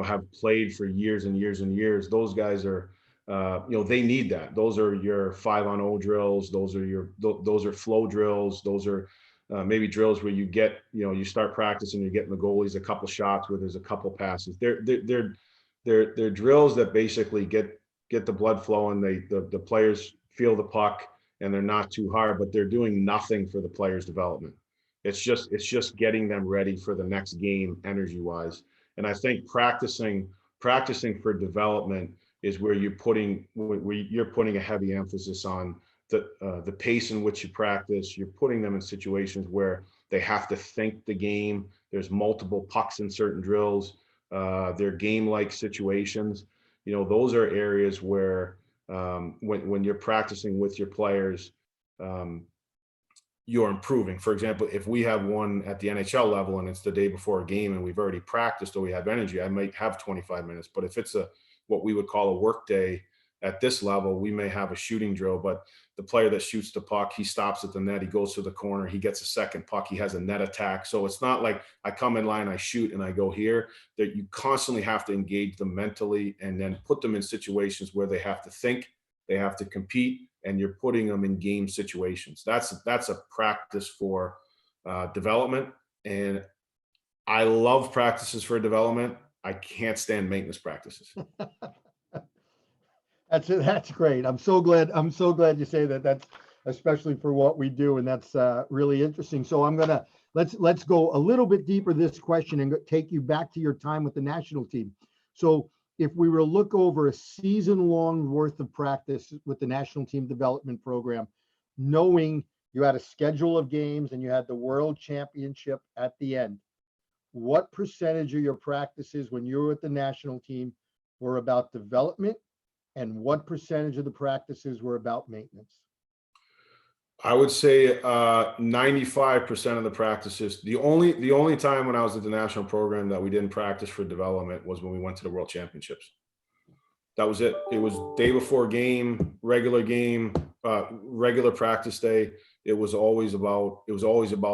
have played for years and years and years, those guys are, they need that. Those are your 5-on-0 drills. Those are flow drills. Those are maybe drills where you get, you start practicing, you're getting the goalies a couple shots where there's a couple passes. They're drills that basically get the blood flowing. The players feel the puck and they're not too hard, but they're doing nothing for the players' development. It's just getting them ready for the next game energy wise. And I think practicing for development is where you're putting a heavy emphasis on the pace in which you practice. You're putting them in situations where they have to think the game. There's multiple pucks in certain drills. They're game-like situations. Those are areas where when you're practicing with your players, you're improving. For example, if we have one at the NHL level and it's the day before a game and we've already practiced or we have energy, I might have 25 minutes. But if it's what we would call a work day at this level, we may have a shooting drill, but the player that shoots the puck, he stops at the net, he goes to the corner, he gets a second puck, he has a net attack. So it's not like I come in line, I shoot and I go here. That you constantly have to engage them mentally and then put them in situations where they have to think They have to compete, and you're putting them in game situations. That's a practice for development. And I love practices for development. I can't stand maintenance practices. That's great. I'm so glad you say that. That's especially for what we do, and that's really interesting. So let's go a little bit deeper this question and take you back to your time with the national team. So if we were to look over a season-long worth of practice with the national team development program, knowing you had a schedule of games and you had the world championship at the end, what percentage of your practices when you were with the national team were about development, and what percentage of the practices were about maintenance? I would say 95% of the practices. The only time when I was at the national program that we didn't practice for development was when we went to the World Championships. That was it. It was day before game, regular practice day. It was always about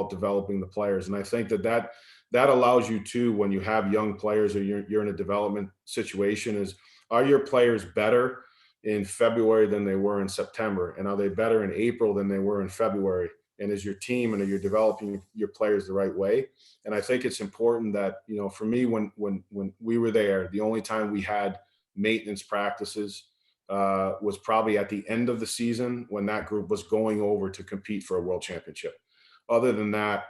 developing the players, and I think that allows you to, when you have young players or you're in a development situation, is, are your players better in February than they were in September? And are they better in April than they were in February? And is your team, and are you developing your players the right way? And I think it's important that, for me, when we were there, the only time we had maintenance practices was probably at the end of the season when that group was going over to compete for a world championship. Other than that,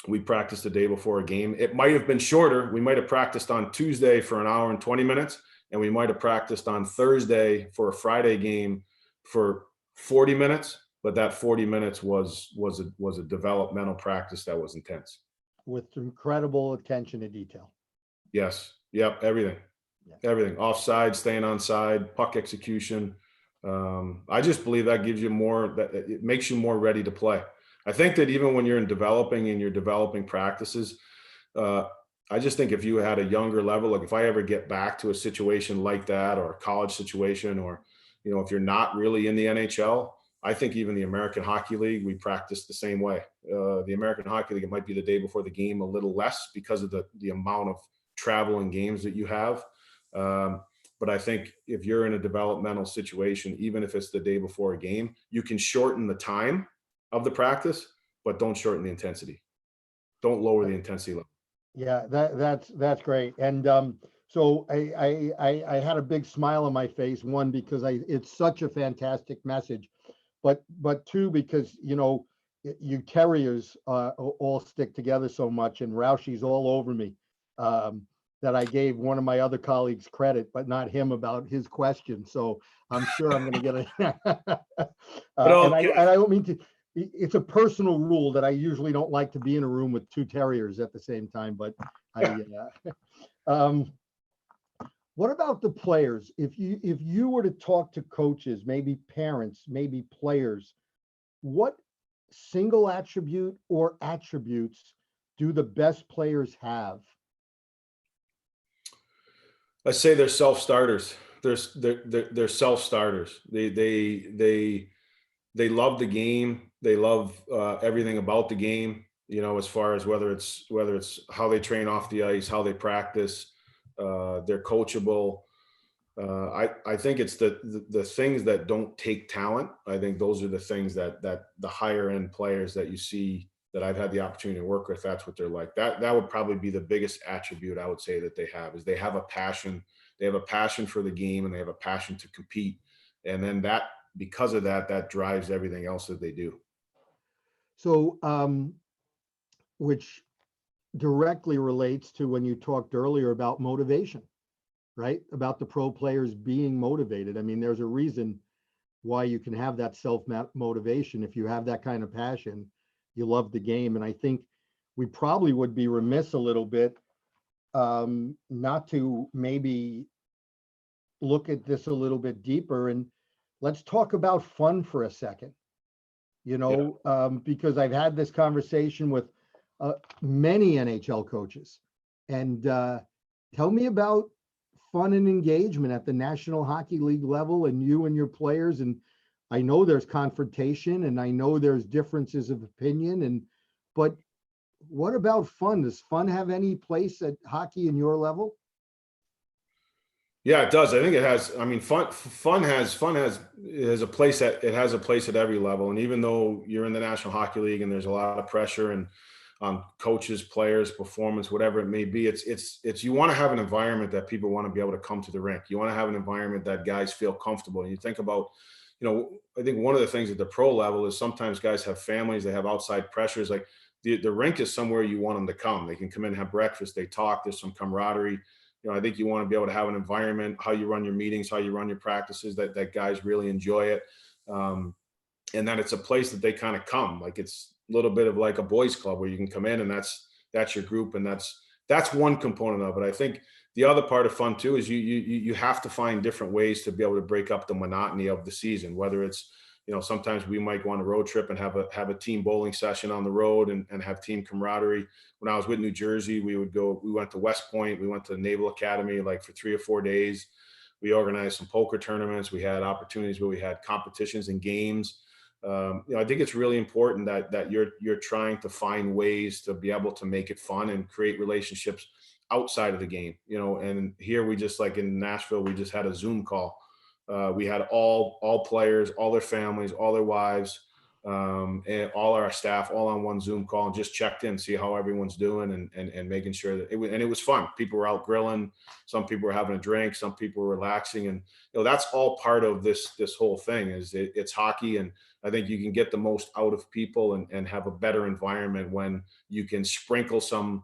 we practiced the day before a game. It might have been shorter. We might have practiced on Tuesday for an hour and 20 minutes. And we might have practiced on Thursday for a Friday game for 40 minutes, but that 40 minutes was a developmental practice that was intense. With incredible attention to detail. Yes. Yep. Everything. Yeah. Everything. Offside, staying onside, puck execution. I just believe that gives you more, that it makes you more ready to play. I think that even when you're developing practices, I just think if you had a younger level, like if I ever get back to a situation like that, or a college situation, or, if you're not really in the NHL, I think even the American Hockey League, we practice the same way. The American Hockey League, it might be the day before the game a little less because of the amount of travel and games that you have. But I think if you're in a developmental situation, even if it's the day before a game, you can shorten the time of the practice, but don't shorten the intensity. Don't lower the intensity level. Yeah, that's great. And so I had a big smile on my face, one, because it's such a fantastic message, but two, because you Terriers all stick together so much, and Roushie's all over me, that I gave one of my other colleagues credit, but not him, about his question. So I'm sure I'm going to get a and I don't mean to. It's a personal rule that I usually don't like to be in a room with two Terriers at the same time, but what about the players? If you were to talk to coaches, maybe parents, maybe players, what single attribute or attributes do the best players have? Let's say they're self-starters. They're self-starters. They love the game. They love everything about the game, as far as whether it's how they train off the ice, how they practice, they're coachable. I think it's the things that don't take talent. I think those are the things that the higher end players that you see, that I've had the opportunity to work with, that's what they're like. That would probably be the biggest attribute I would say that they have, is they have a passion. They have a passion for the game, and they have a passion to compete. And then because of that drives everything else that they do. So, which directly relates to when you talked earlier about motivation, right? About the pro players being motivated. I mean, there's a reason why you can have that self-motivation. If you have that kind of passion, you love the game. And I think we probably would be remiss a little bit not to maybe look at this a little bit deeper, and let's talk about fun for a second. Because I've had this conversation with many NHL coaches, and tell me about fun and engagement at the National Hockey League level, and you and your players. And I know there's confrontation, and I know there's differences of opinion, but what about fun? Does fun have any place at hockey in your level? Yeah, it does. I think it has. I mean, fun has a place at every level. And even though you're in the National Hockey League and there's a lot of pressure and coaches, players, performance, whatever it may be, it's you want to have an environment that people want to be able to come to the rink. You want to have an environment that guys feel comfortable. And you think about, I think one of the things at the pro level is sometimes guys have families, they have outside pressures. Like the rink is somewhere you want them to come. They can come in and have breakfast. They talk. There's some camaraderie. I think you want to be able to have an environment, how you run your meetings, how you run your practices, that guys really enjoy it. And that it's a place that they kind of come. Like it's a little bit of like a boys club where you can come in and that's your group. And that's one component of it. I think the other part of fun too is you have to find different ways to be able to break up the monotony of the season, whether it's, sometimes we might go on a road trip and have a team bowling session on the road and have team camaraderie. When I was with New Jersey, we went to West Point, we went to the Naval Academy like for 3 or 4 days. We organized some poker tournaments. We had opportunities where we had competitions and games. I think it's really important that you're trying to find ways to be able to make it fun and create relationships outside of the game, and here we just, like in Nashville, we just had a Zoom call. We had all players, all their families, all their wives, and all our staff all on one Zoom call and just checked in, see how everyone's doing and making sure that it was fun. People were out grilling. Some people were having a drink. Some people were relaxing. And, that's all part of this whole thing it's hockey. And I think you can get the most out of people and have a better environment when you can sprinkle some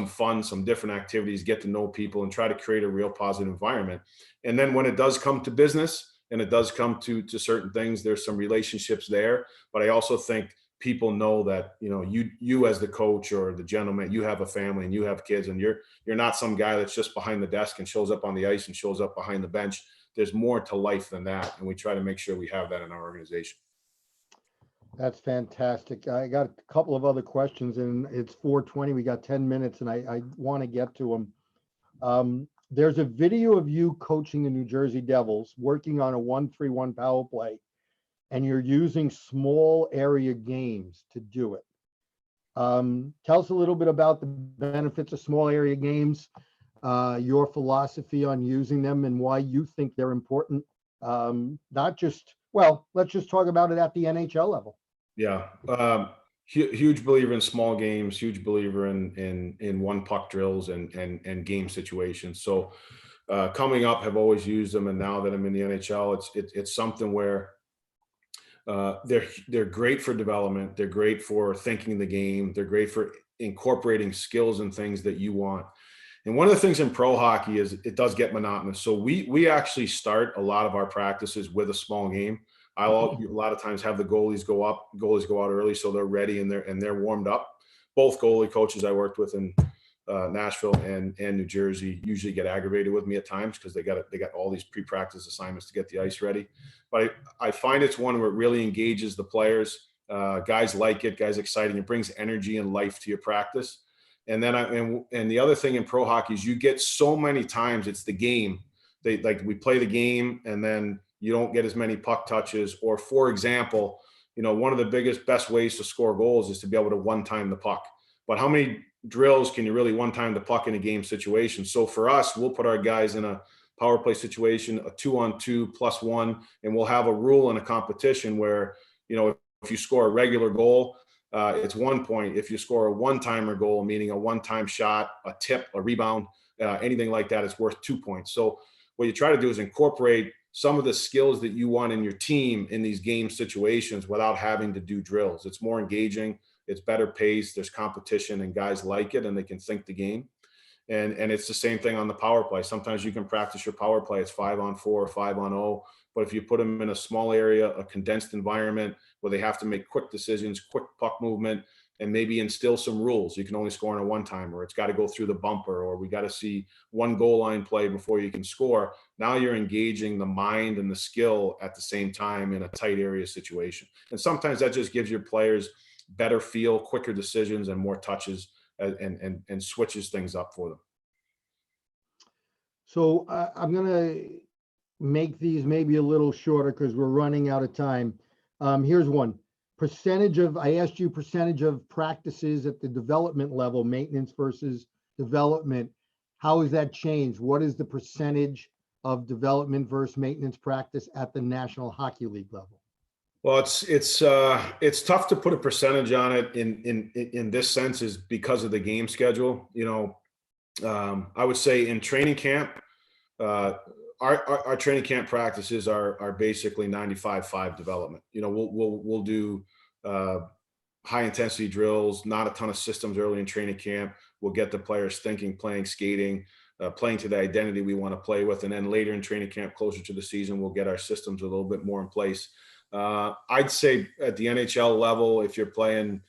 fun, some different activities, get to know people and try to create a real positive environment. And then when it does come to business and it does come to certain things, there's some relationships there. But I also think people know that, you as the coach or the gentleman, you have a family and you have kids and you're not some guy that's just behind the desk and shows up on the ice and shows up behind the bench. There's more to life than that. And we try to make sure we have that in our organization. That's fantastic. I got a couple of other questions and it's 4:20. We got 10 minutes and I want to get to them. There's a video of you coaching the New Jersey Devils working on a 1-3-1 power play, and you're using small area games to do it. Tell us a little bit about the benefits of small area games, your philosophy on using them and why you think they're important. Let's just talk about it at the NHL level. Yeah. Huge believer in small games, huge believer in one puck drills and game situations. So coming up, have always used them. And now that I'm in the NHL, it's something where they're great for development. They're great for thinking the game. They're great for incorporating skills and things that you want. And one of the things in pro hockey is it does get monotonous. So we actually start a lot of our practices with a small game. I'll a lot of times have the goalies go out early so they're ready and they're warmed up. Both goalie coaches I worked with in Nashville and New Jersey usually get aggravated with me at times because they got all these pre-practice assignments to get the ice ready. But I find it's one where it really engages the players. Guys like it, guys exciting. It brings energy and life to your practice. And then and the other thing in pro hockey is you get so many times it's the game. We play the game and then you don't get as many puck touches. Or for example, one of the best ways to score goals is to be able to one-time the puck. But how many drills can you really one-time the puck in a game situation? So for us, we'll put our guys in a power play situation, a 2-on-2 +1, and we'll have a rule in a competition where, if you score a regular goal, it's 1 point. If you score a one-timer goal, meaning a one-time shot, a tip, a rebound, anything like that, is worth 2 points. So what you try to do is incorporate some of the skills that you want in your team in these game situations without having to do drills. It's more engaging. It's better paced. There's competition and guys like it and they can think the game. And it's the same thing on the power play. Sometimes you can practice your power play. It's 5-on-4 or 5-on-0. But if you put them in a small area, a condensed environment where they have to make quick decisions, quick puck movement, and maybe instill some rules. You can only score in a one-timer. It's got to go through the bumper, or we got to see one goal line play before you can score. Now you're engaging the mind and the skill at the same time in a tight area situation. And sometimes that just gives your players better feel, quicker decisions, and more touches, and switches things up for them. So I'm going to make these maybe a little shorter because we're running out of time. Here's one. I asked you percentage of practices at the development level, maintenance versus development. How has that changed? What is the percentage of development versus maintenance practice at the National Hockey League level? Well, it's tough to put a percentage on it in this sense, is because of the game schedule. I would say in training camp, our training camp practices are basically 95-5 development. We'll do high intensity drills, not a ton of systems early in training camp. We'll get the players thinking, playing, skating, playing to the identity we want to play with. And then later in training camp, closer to the season, we'll get our systems a little bit more in place. I'd say at the NHL level, if you're playing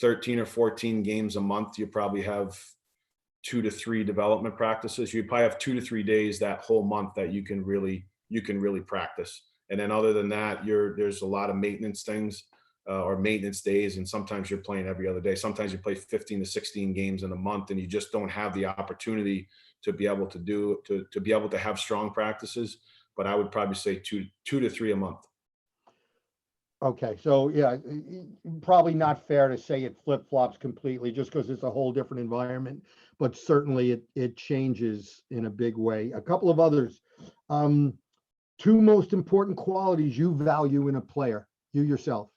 13 or 14 games a month, you probably have 2 to 3 development practices. You probably have 2 to 3 days that whole month that you can really practice. And then other than that, there's a lot of maintenance things or maintenance days. And sometimes you're playing every other day. Sometimes you play 15 to 16 games in a month, and you just don't have the opportunity to be able to be able to have strong practices. But I would probably say two to 3 a month. Okay, so yeah, probably not fair to say it flip-flops completely just because it's a whole different environment, but certainly it changes in a big way. A couple of others. 2 most important qualities you value in a player, you yourself.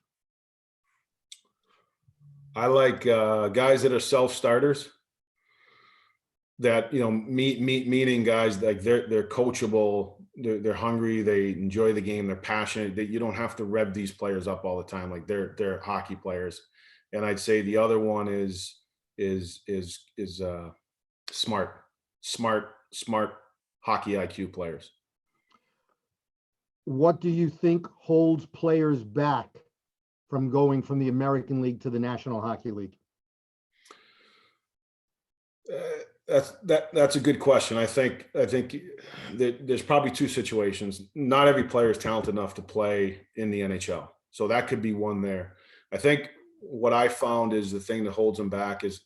I like guys that are self-starters. That meaning guys like they're coachable, they're hungry, they enjoy the game, they're passionate. That you don't have to rev these players up all the time, like they're hockey players. And I'd say the other one is smart hockey IQ players. What do you think holds players back from going from the American League to the National Hockey League? That's a good question. I think that there's probably 2 situations. Not every player is talented enough to play in the NHL, so that could be one there. I think what I found is the thing that holds them back is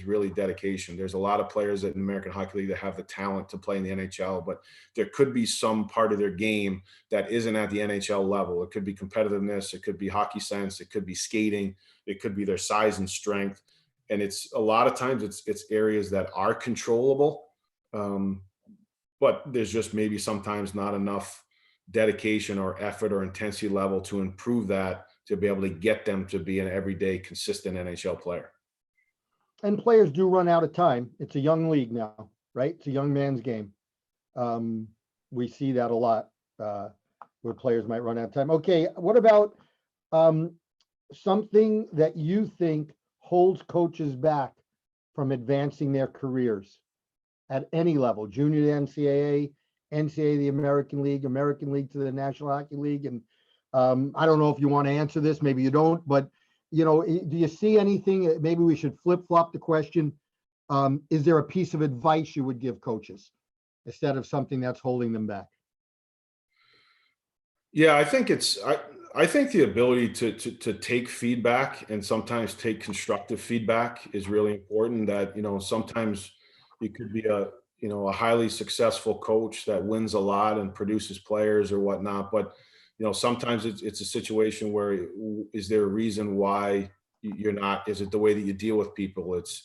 really dedication. There's a lot of players in the American Hockey League that have the talent to play in the NHL, but there could be some part of their game that isn't at the NHL level. It could be competitiveness, it could be hockey sense, it could be skating, it could be their size and strength. And it's a lot of times it's areas that are controllable, but there's just maybe sometimes not enough dedication or effort or intensity level to improve that, to be able to get them to be an everyday consistent NHL player. And players do run out of time. It's a young league now, right? It's a young man's game. We see that a lot where players might run out of time. Okay, what about something that you think holds coaches back from advancing their careers at any level, junior to NCAA, NCAA, the American League to the National Hockey League? And I don't know if you want to answer this, maybe you don't, but do you see anything? Maybe we should flip-flop the question. Is there a piece of advice you would give coaches instead of something that's holding them back? Yeah, I think I think the ability to take feedback and sometimes take constructive feedback is really important. That, sometimes you could be a highly successful coach that wins a lot and produces players or whatnot, but sometimes it's a situation where, is there a reason why you're not? Is it the way that you deal with people? Is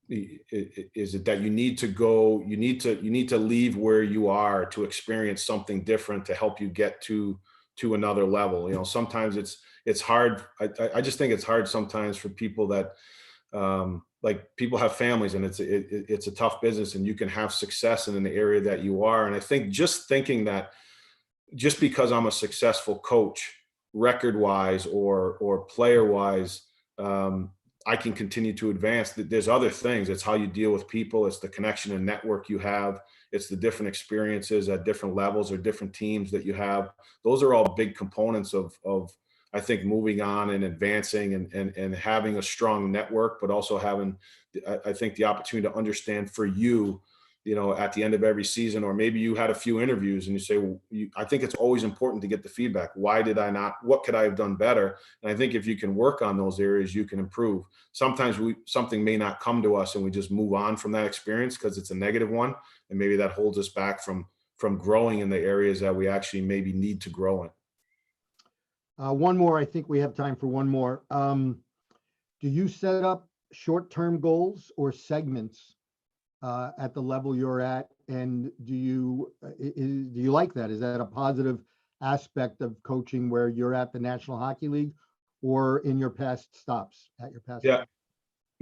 it that you need to go? You need to leave where you are to experience something different to help you get to another level. Sometimes it's hard. I just think it's hard sometimes for people that like people have families, and it's a tough business, and you can have success in the area that you are. And I think just thinking that just because I'm a successful coach, record wise or player wise, I can continue to advance. There's other things. It's how you deal with people. It's the connection and network you have. It's the different experiences at different levels or different teams that you have. Those are all big components of I think moving on and advancing and having a strong network, but also having, I think, the opportunity to understand for you, at the end of every season, or maybe you had a few interviews and you say, well, I think it's always important to get the feedback. Why did I not? What could I have done better? And I think if you can work on those areas, you can improve. Sometimes something may not come to us and we just move on from that experience because it's a negative one. And maybe that holds us back from growing in the areas that we actually maybe need to grow in. One more, I think we have time for one more. Do you set up short-term goals or segments at the level you're at? And do you like that? Is that a positive aspect of coaching where you're at the National Hockey League, or in your past stops at your past? Yeah.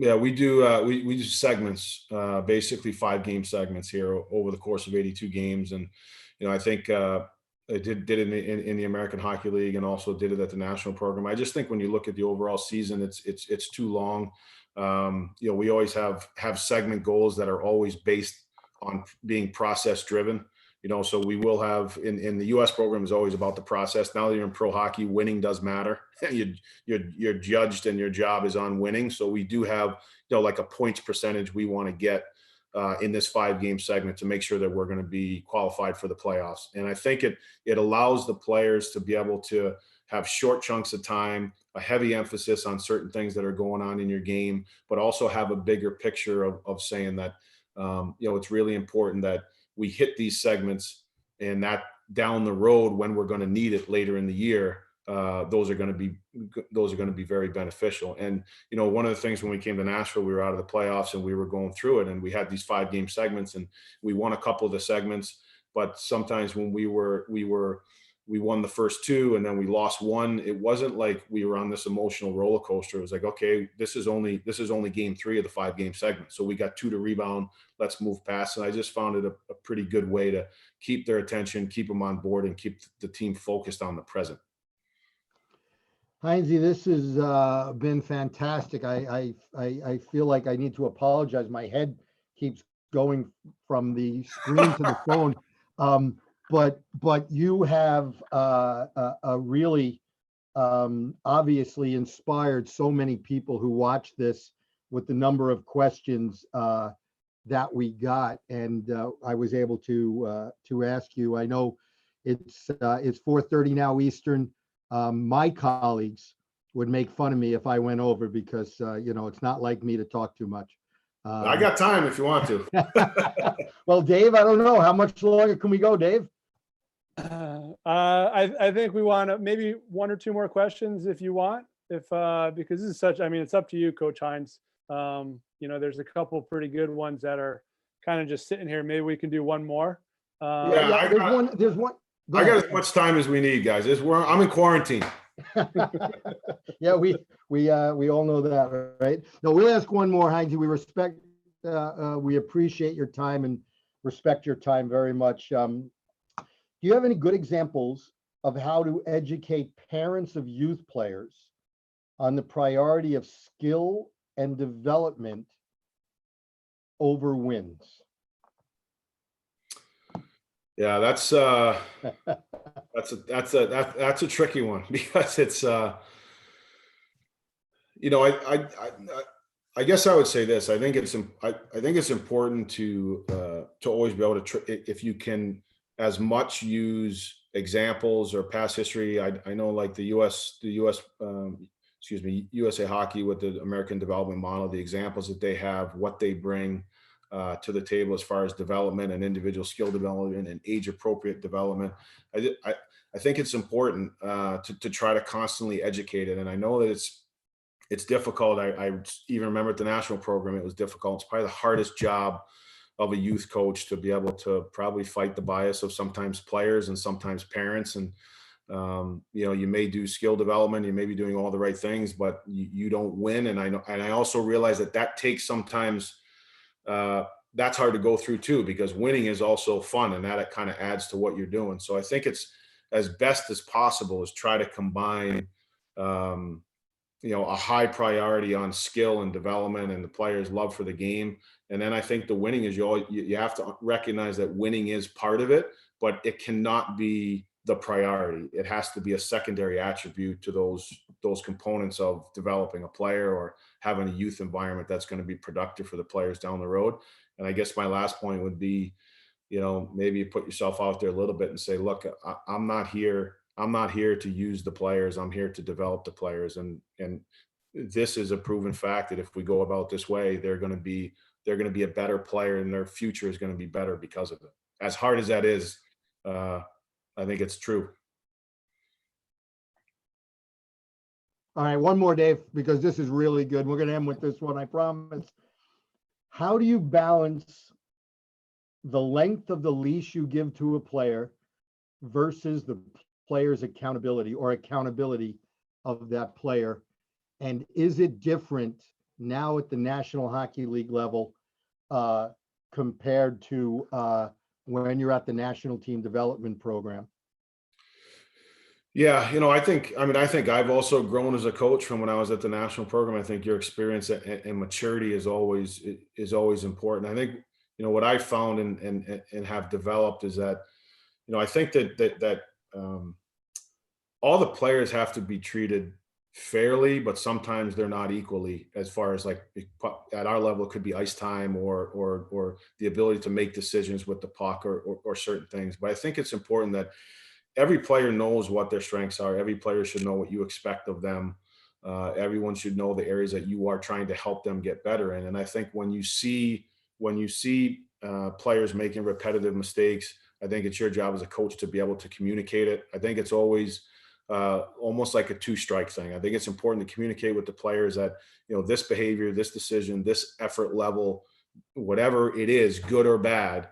Yeah, we do. We do segments, basically 5-game segments here over the course of 82 games, and I think I did it in the American Hockey League, and also did it at the national program. I just think when you look at the overall season, it's too long. We always have segment goals that are always based on being process driven. So we will have in the U.S. program is always about the process. Now that you're in pro hockey, winning does matter. You're judged, and your job is on winning. So we do have like a points percentage we want to get in this 5-game segment to make sure that we're going to be qualified for the playoffs. And I think it allows the players to be able to have short chunks of time, a heavy emphasis on certain things that are going on in your game, but also have a bigger picture of saying that it's really important that we hit these segments, and that down the road, when we're going to need it later in the year, those are going to be very beneficial. And one of the things when we came to Nashville, we were out of the playoffs and we were going through it, and we had these 5-game segments, and we won a couple of the segments. But sometimes when we won the first 2 and then we lost 1, it wasn't like we were on this emotional roller coaster. It was like, okay, this is only game 3 of the 5-game segment. So we got 2 to rebound. Let's move past. And I just found it a pretty good way to keep their attention, keep them on board, and keep the team focused on the present. Hynesy, this has been fantastic. I feel like I need to apologize. My head keeps going from the screen to the phone. But you have a really obviously inspired so many people who watch this with the number of questions that we got, and I was able to ask you. I know it's 4:30 now Eastern. My colleagues would make fun of me if I went over, because it's not like me to talk too much. I got time if you want to. Well, Dave, I don't know, how much longer can we go, Dave? I think we want to maybe 1 or 2 more questions if you want, because this is it's up to you, Coach Hynes. There's a couple pretty good ones that are kind of just sitting here. Maybe we can do one more. There's one. I got as much time as we need, guys. I'm in quarantine. Yeah, we all know that, right? No, we'll ask one more, Hynes. We appreciate your time and respect your time very much. Do you have any good examples of how to educate parents of youth players on the priority of skill and development over wins? Yeah, that's a tricky one, because it's I guess I would say this. I think it's important to always be able to, if you can, as much use examples or past history. I know, like the USA Hockey with the American Development Model, the examples that they have, what they bring to the table as far as development and individual skill development and age appropriate development. I think it's important to try to constantly educate it. And I know that it's difficult. I even remember at the national program, it was difficult. It's probably the hardest job of a youth coach, to be able to probably fight the bias of sometimes players and sometimes parents. And you may do skill development, you may be doing all the right things, but you don't win. And I also realize that takes sometimes. That's hard to go through too, because winning is also fun, and that it kind of adds to what you're doing. So I think it's as best as possible is try to combine, a high priority on skill and development and the player's love for the game. And then I think the winning is you have to recognize that winning is part of it, but it cannot be the priority. It has to be a secondary attribute to those components of developing a player or having a youth environment that's going to be productive for the players down the road. And I guess my last point would be, maybe you put yourself out there a little bit and say, look, I'm not here to use the players. I'm here to develop the players. And this is a proven fact that if we go about this way, they're going to be a better player, and their future is going to be better because of it. As hard as that is, I think it's true. All right, one more, Dave, because this is really good. We're going to end with this one, I promise. How do you balance the length of the leash you give to a player versus the player's accountability or accountability of that player? And is it different now at the National Hockey League level compared to when you're at the national team development program? Yeah, I think I've also grown as a coach from when I was at the national program. I think your experience and maturity is always important. I think, what I found and have developed is that, I think that all the players have to be treated fairly, but sometimes they're not equally, as far as like at our level, it could be ice time or the ability to make decisions with the puck or certain things. But I think it's important that every player knows what their strengths are. Every player should know what you expect of them. Everyone should know the areas that you are trying to help them get better in. And I think when you see players making repetitive mistakes, I think it's your job as a coach to be able to communicate it. I think it's always almost like a two-strike thing. I think it's important to communicate with the players that, this behavior, this decision, this effort level, whatever it is, good or bad,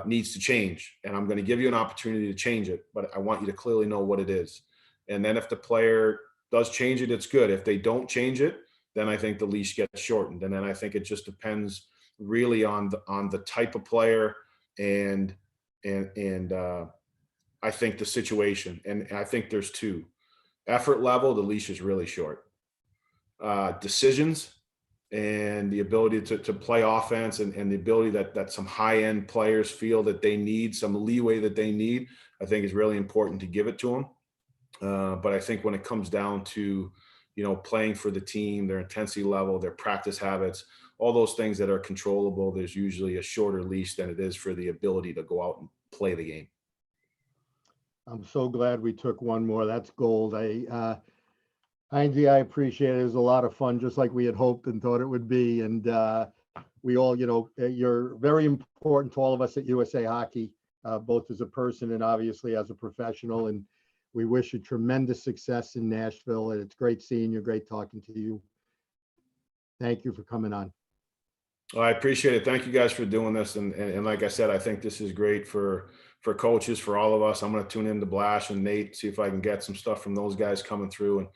needs to change. And I'm going to give you an opportunity to change it, but I want you to clearly know what it is. And then if the player does change it, it's good. If they don't change it, then I think the leash gets shortened. And then I think it just depends really on the type of player and I think the situation. And I think there's two. Effort level, the leash is really short. Decisions and the ability to play offense and the ability that some high-end players feel that they need, some leeway that they need, I think is really important to give it to them. But I think when it comes down to, playing for the team, their intensity level, their practice habits, all those things that are controllable, there's usually a shorter leash than it is for the ability to go out and play the game. I'm so glad we took one more. That's gold. Hynesy, I appreciate it. It was a lot of fun, just like we had hoped and thought it would be. And we all, you're very important to all of us at USA Hockey, both as a person and obviously as a professional. And we wish you tremendous success in Nashville. And it's great seeing you, great talking to you. Thank you for coming on. Well, I appreciate it. Thank you guys for doing this. And like I said, I think this is great for coaches, for all of us. I'm going to tune in to Blash and Nate, see if I can get some stuff from those guys coming through. And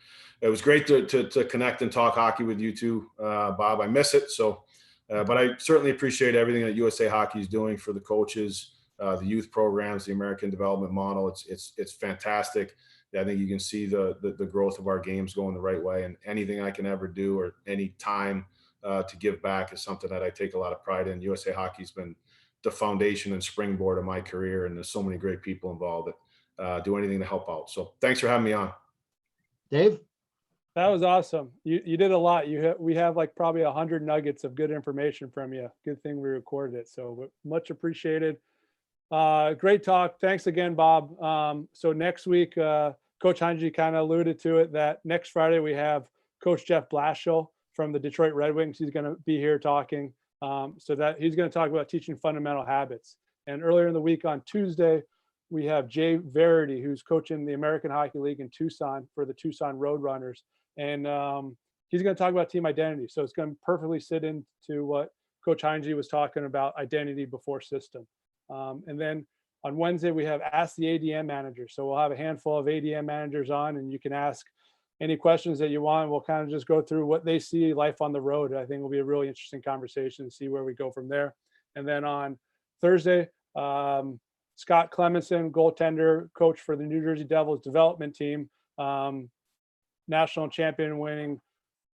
it was great to connect and talk hockey with you too, Bob. I miss it. So, but I certainly appreciate everything that USA Hockey is doing for the coaches, the youth programs, the American development model. It's fantastic. I think you can see the growth of our games going the right way, and anything I can ever do or any time to give back is something that I take a lot of pride in. USA Hockey's been the foundation and springboard of my career, and there's so many great people involved that do anything to help out. So thanks for having me on. Dave? That was awesome. You did a lot. We have like probably 100 nuggets of good information from you. Good thing we recorded it. So much appreciated. Great talk. Thanks again, Bob. So next week, Coach Hynes kind of alluded to it, that next Friday we have Coach Jeff Blashill from the Detroit Red Wings. He's going to be here talking. So that he's going to talk about teaching fundamental habits. And earlier in the week on Tuesday, we have Jay Verity, who's coaching the American Hockey League in Tucson for the Tucson Roadrunners. And he's going to talk about team identity. So it's going to perfectly sit into what Coach Hynes was talking about, identity before system. And then on Wednesday, we have Ask the ADM Manager. So we'll have a handful of ADM managers on, and you can ask any questions that you want. We'll kind of just go through what they see life on the road. I think will be a really interesting conversation to see where we go from there. And then on Thursday, Scott Clemenson, goaltender, coach for the New Jersey Devils development team, national champion winning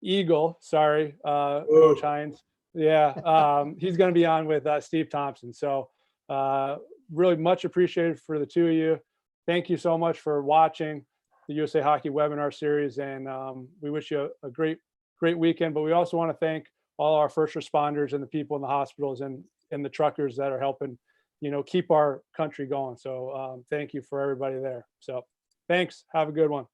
Eagle. Sorry, Coach Hynes. Yeah, he's going to be on with Steve Thompson. So really much appreciated for the two of you. Thank you so much for watching the USA Hockey webinar series, and we wish you a great weekend. But we also want to thank all our first responders and the people in the hospitals and the truckers that are helping, keep our country going. So thank you for everybody there. So thanks. Have a good one.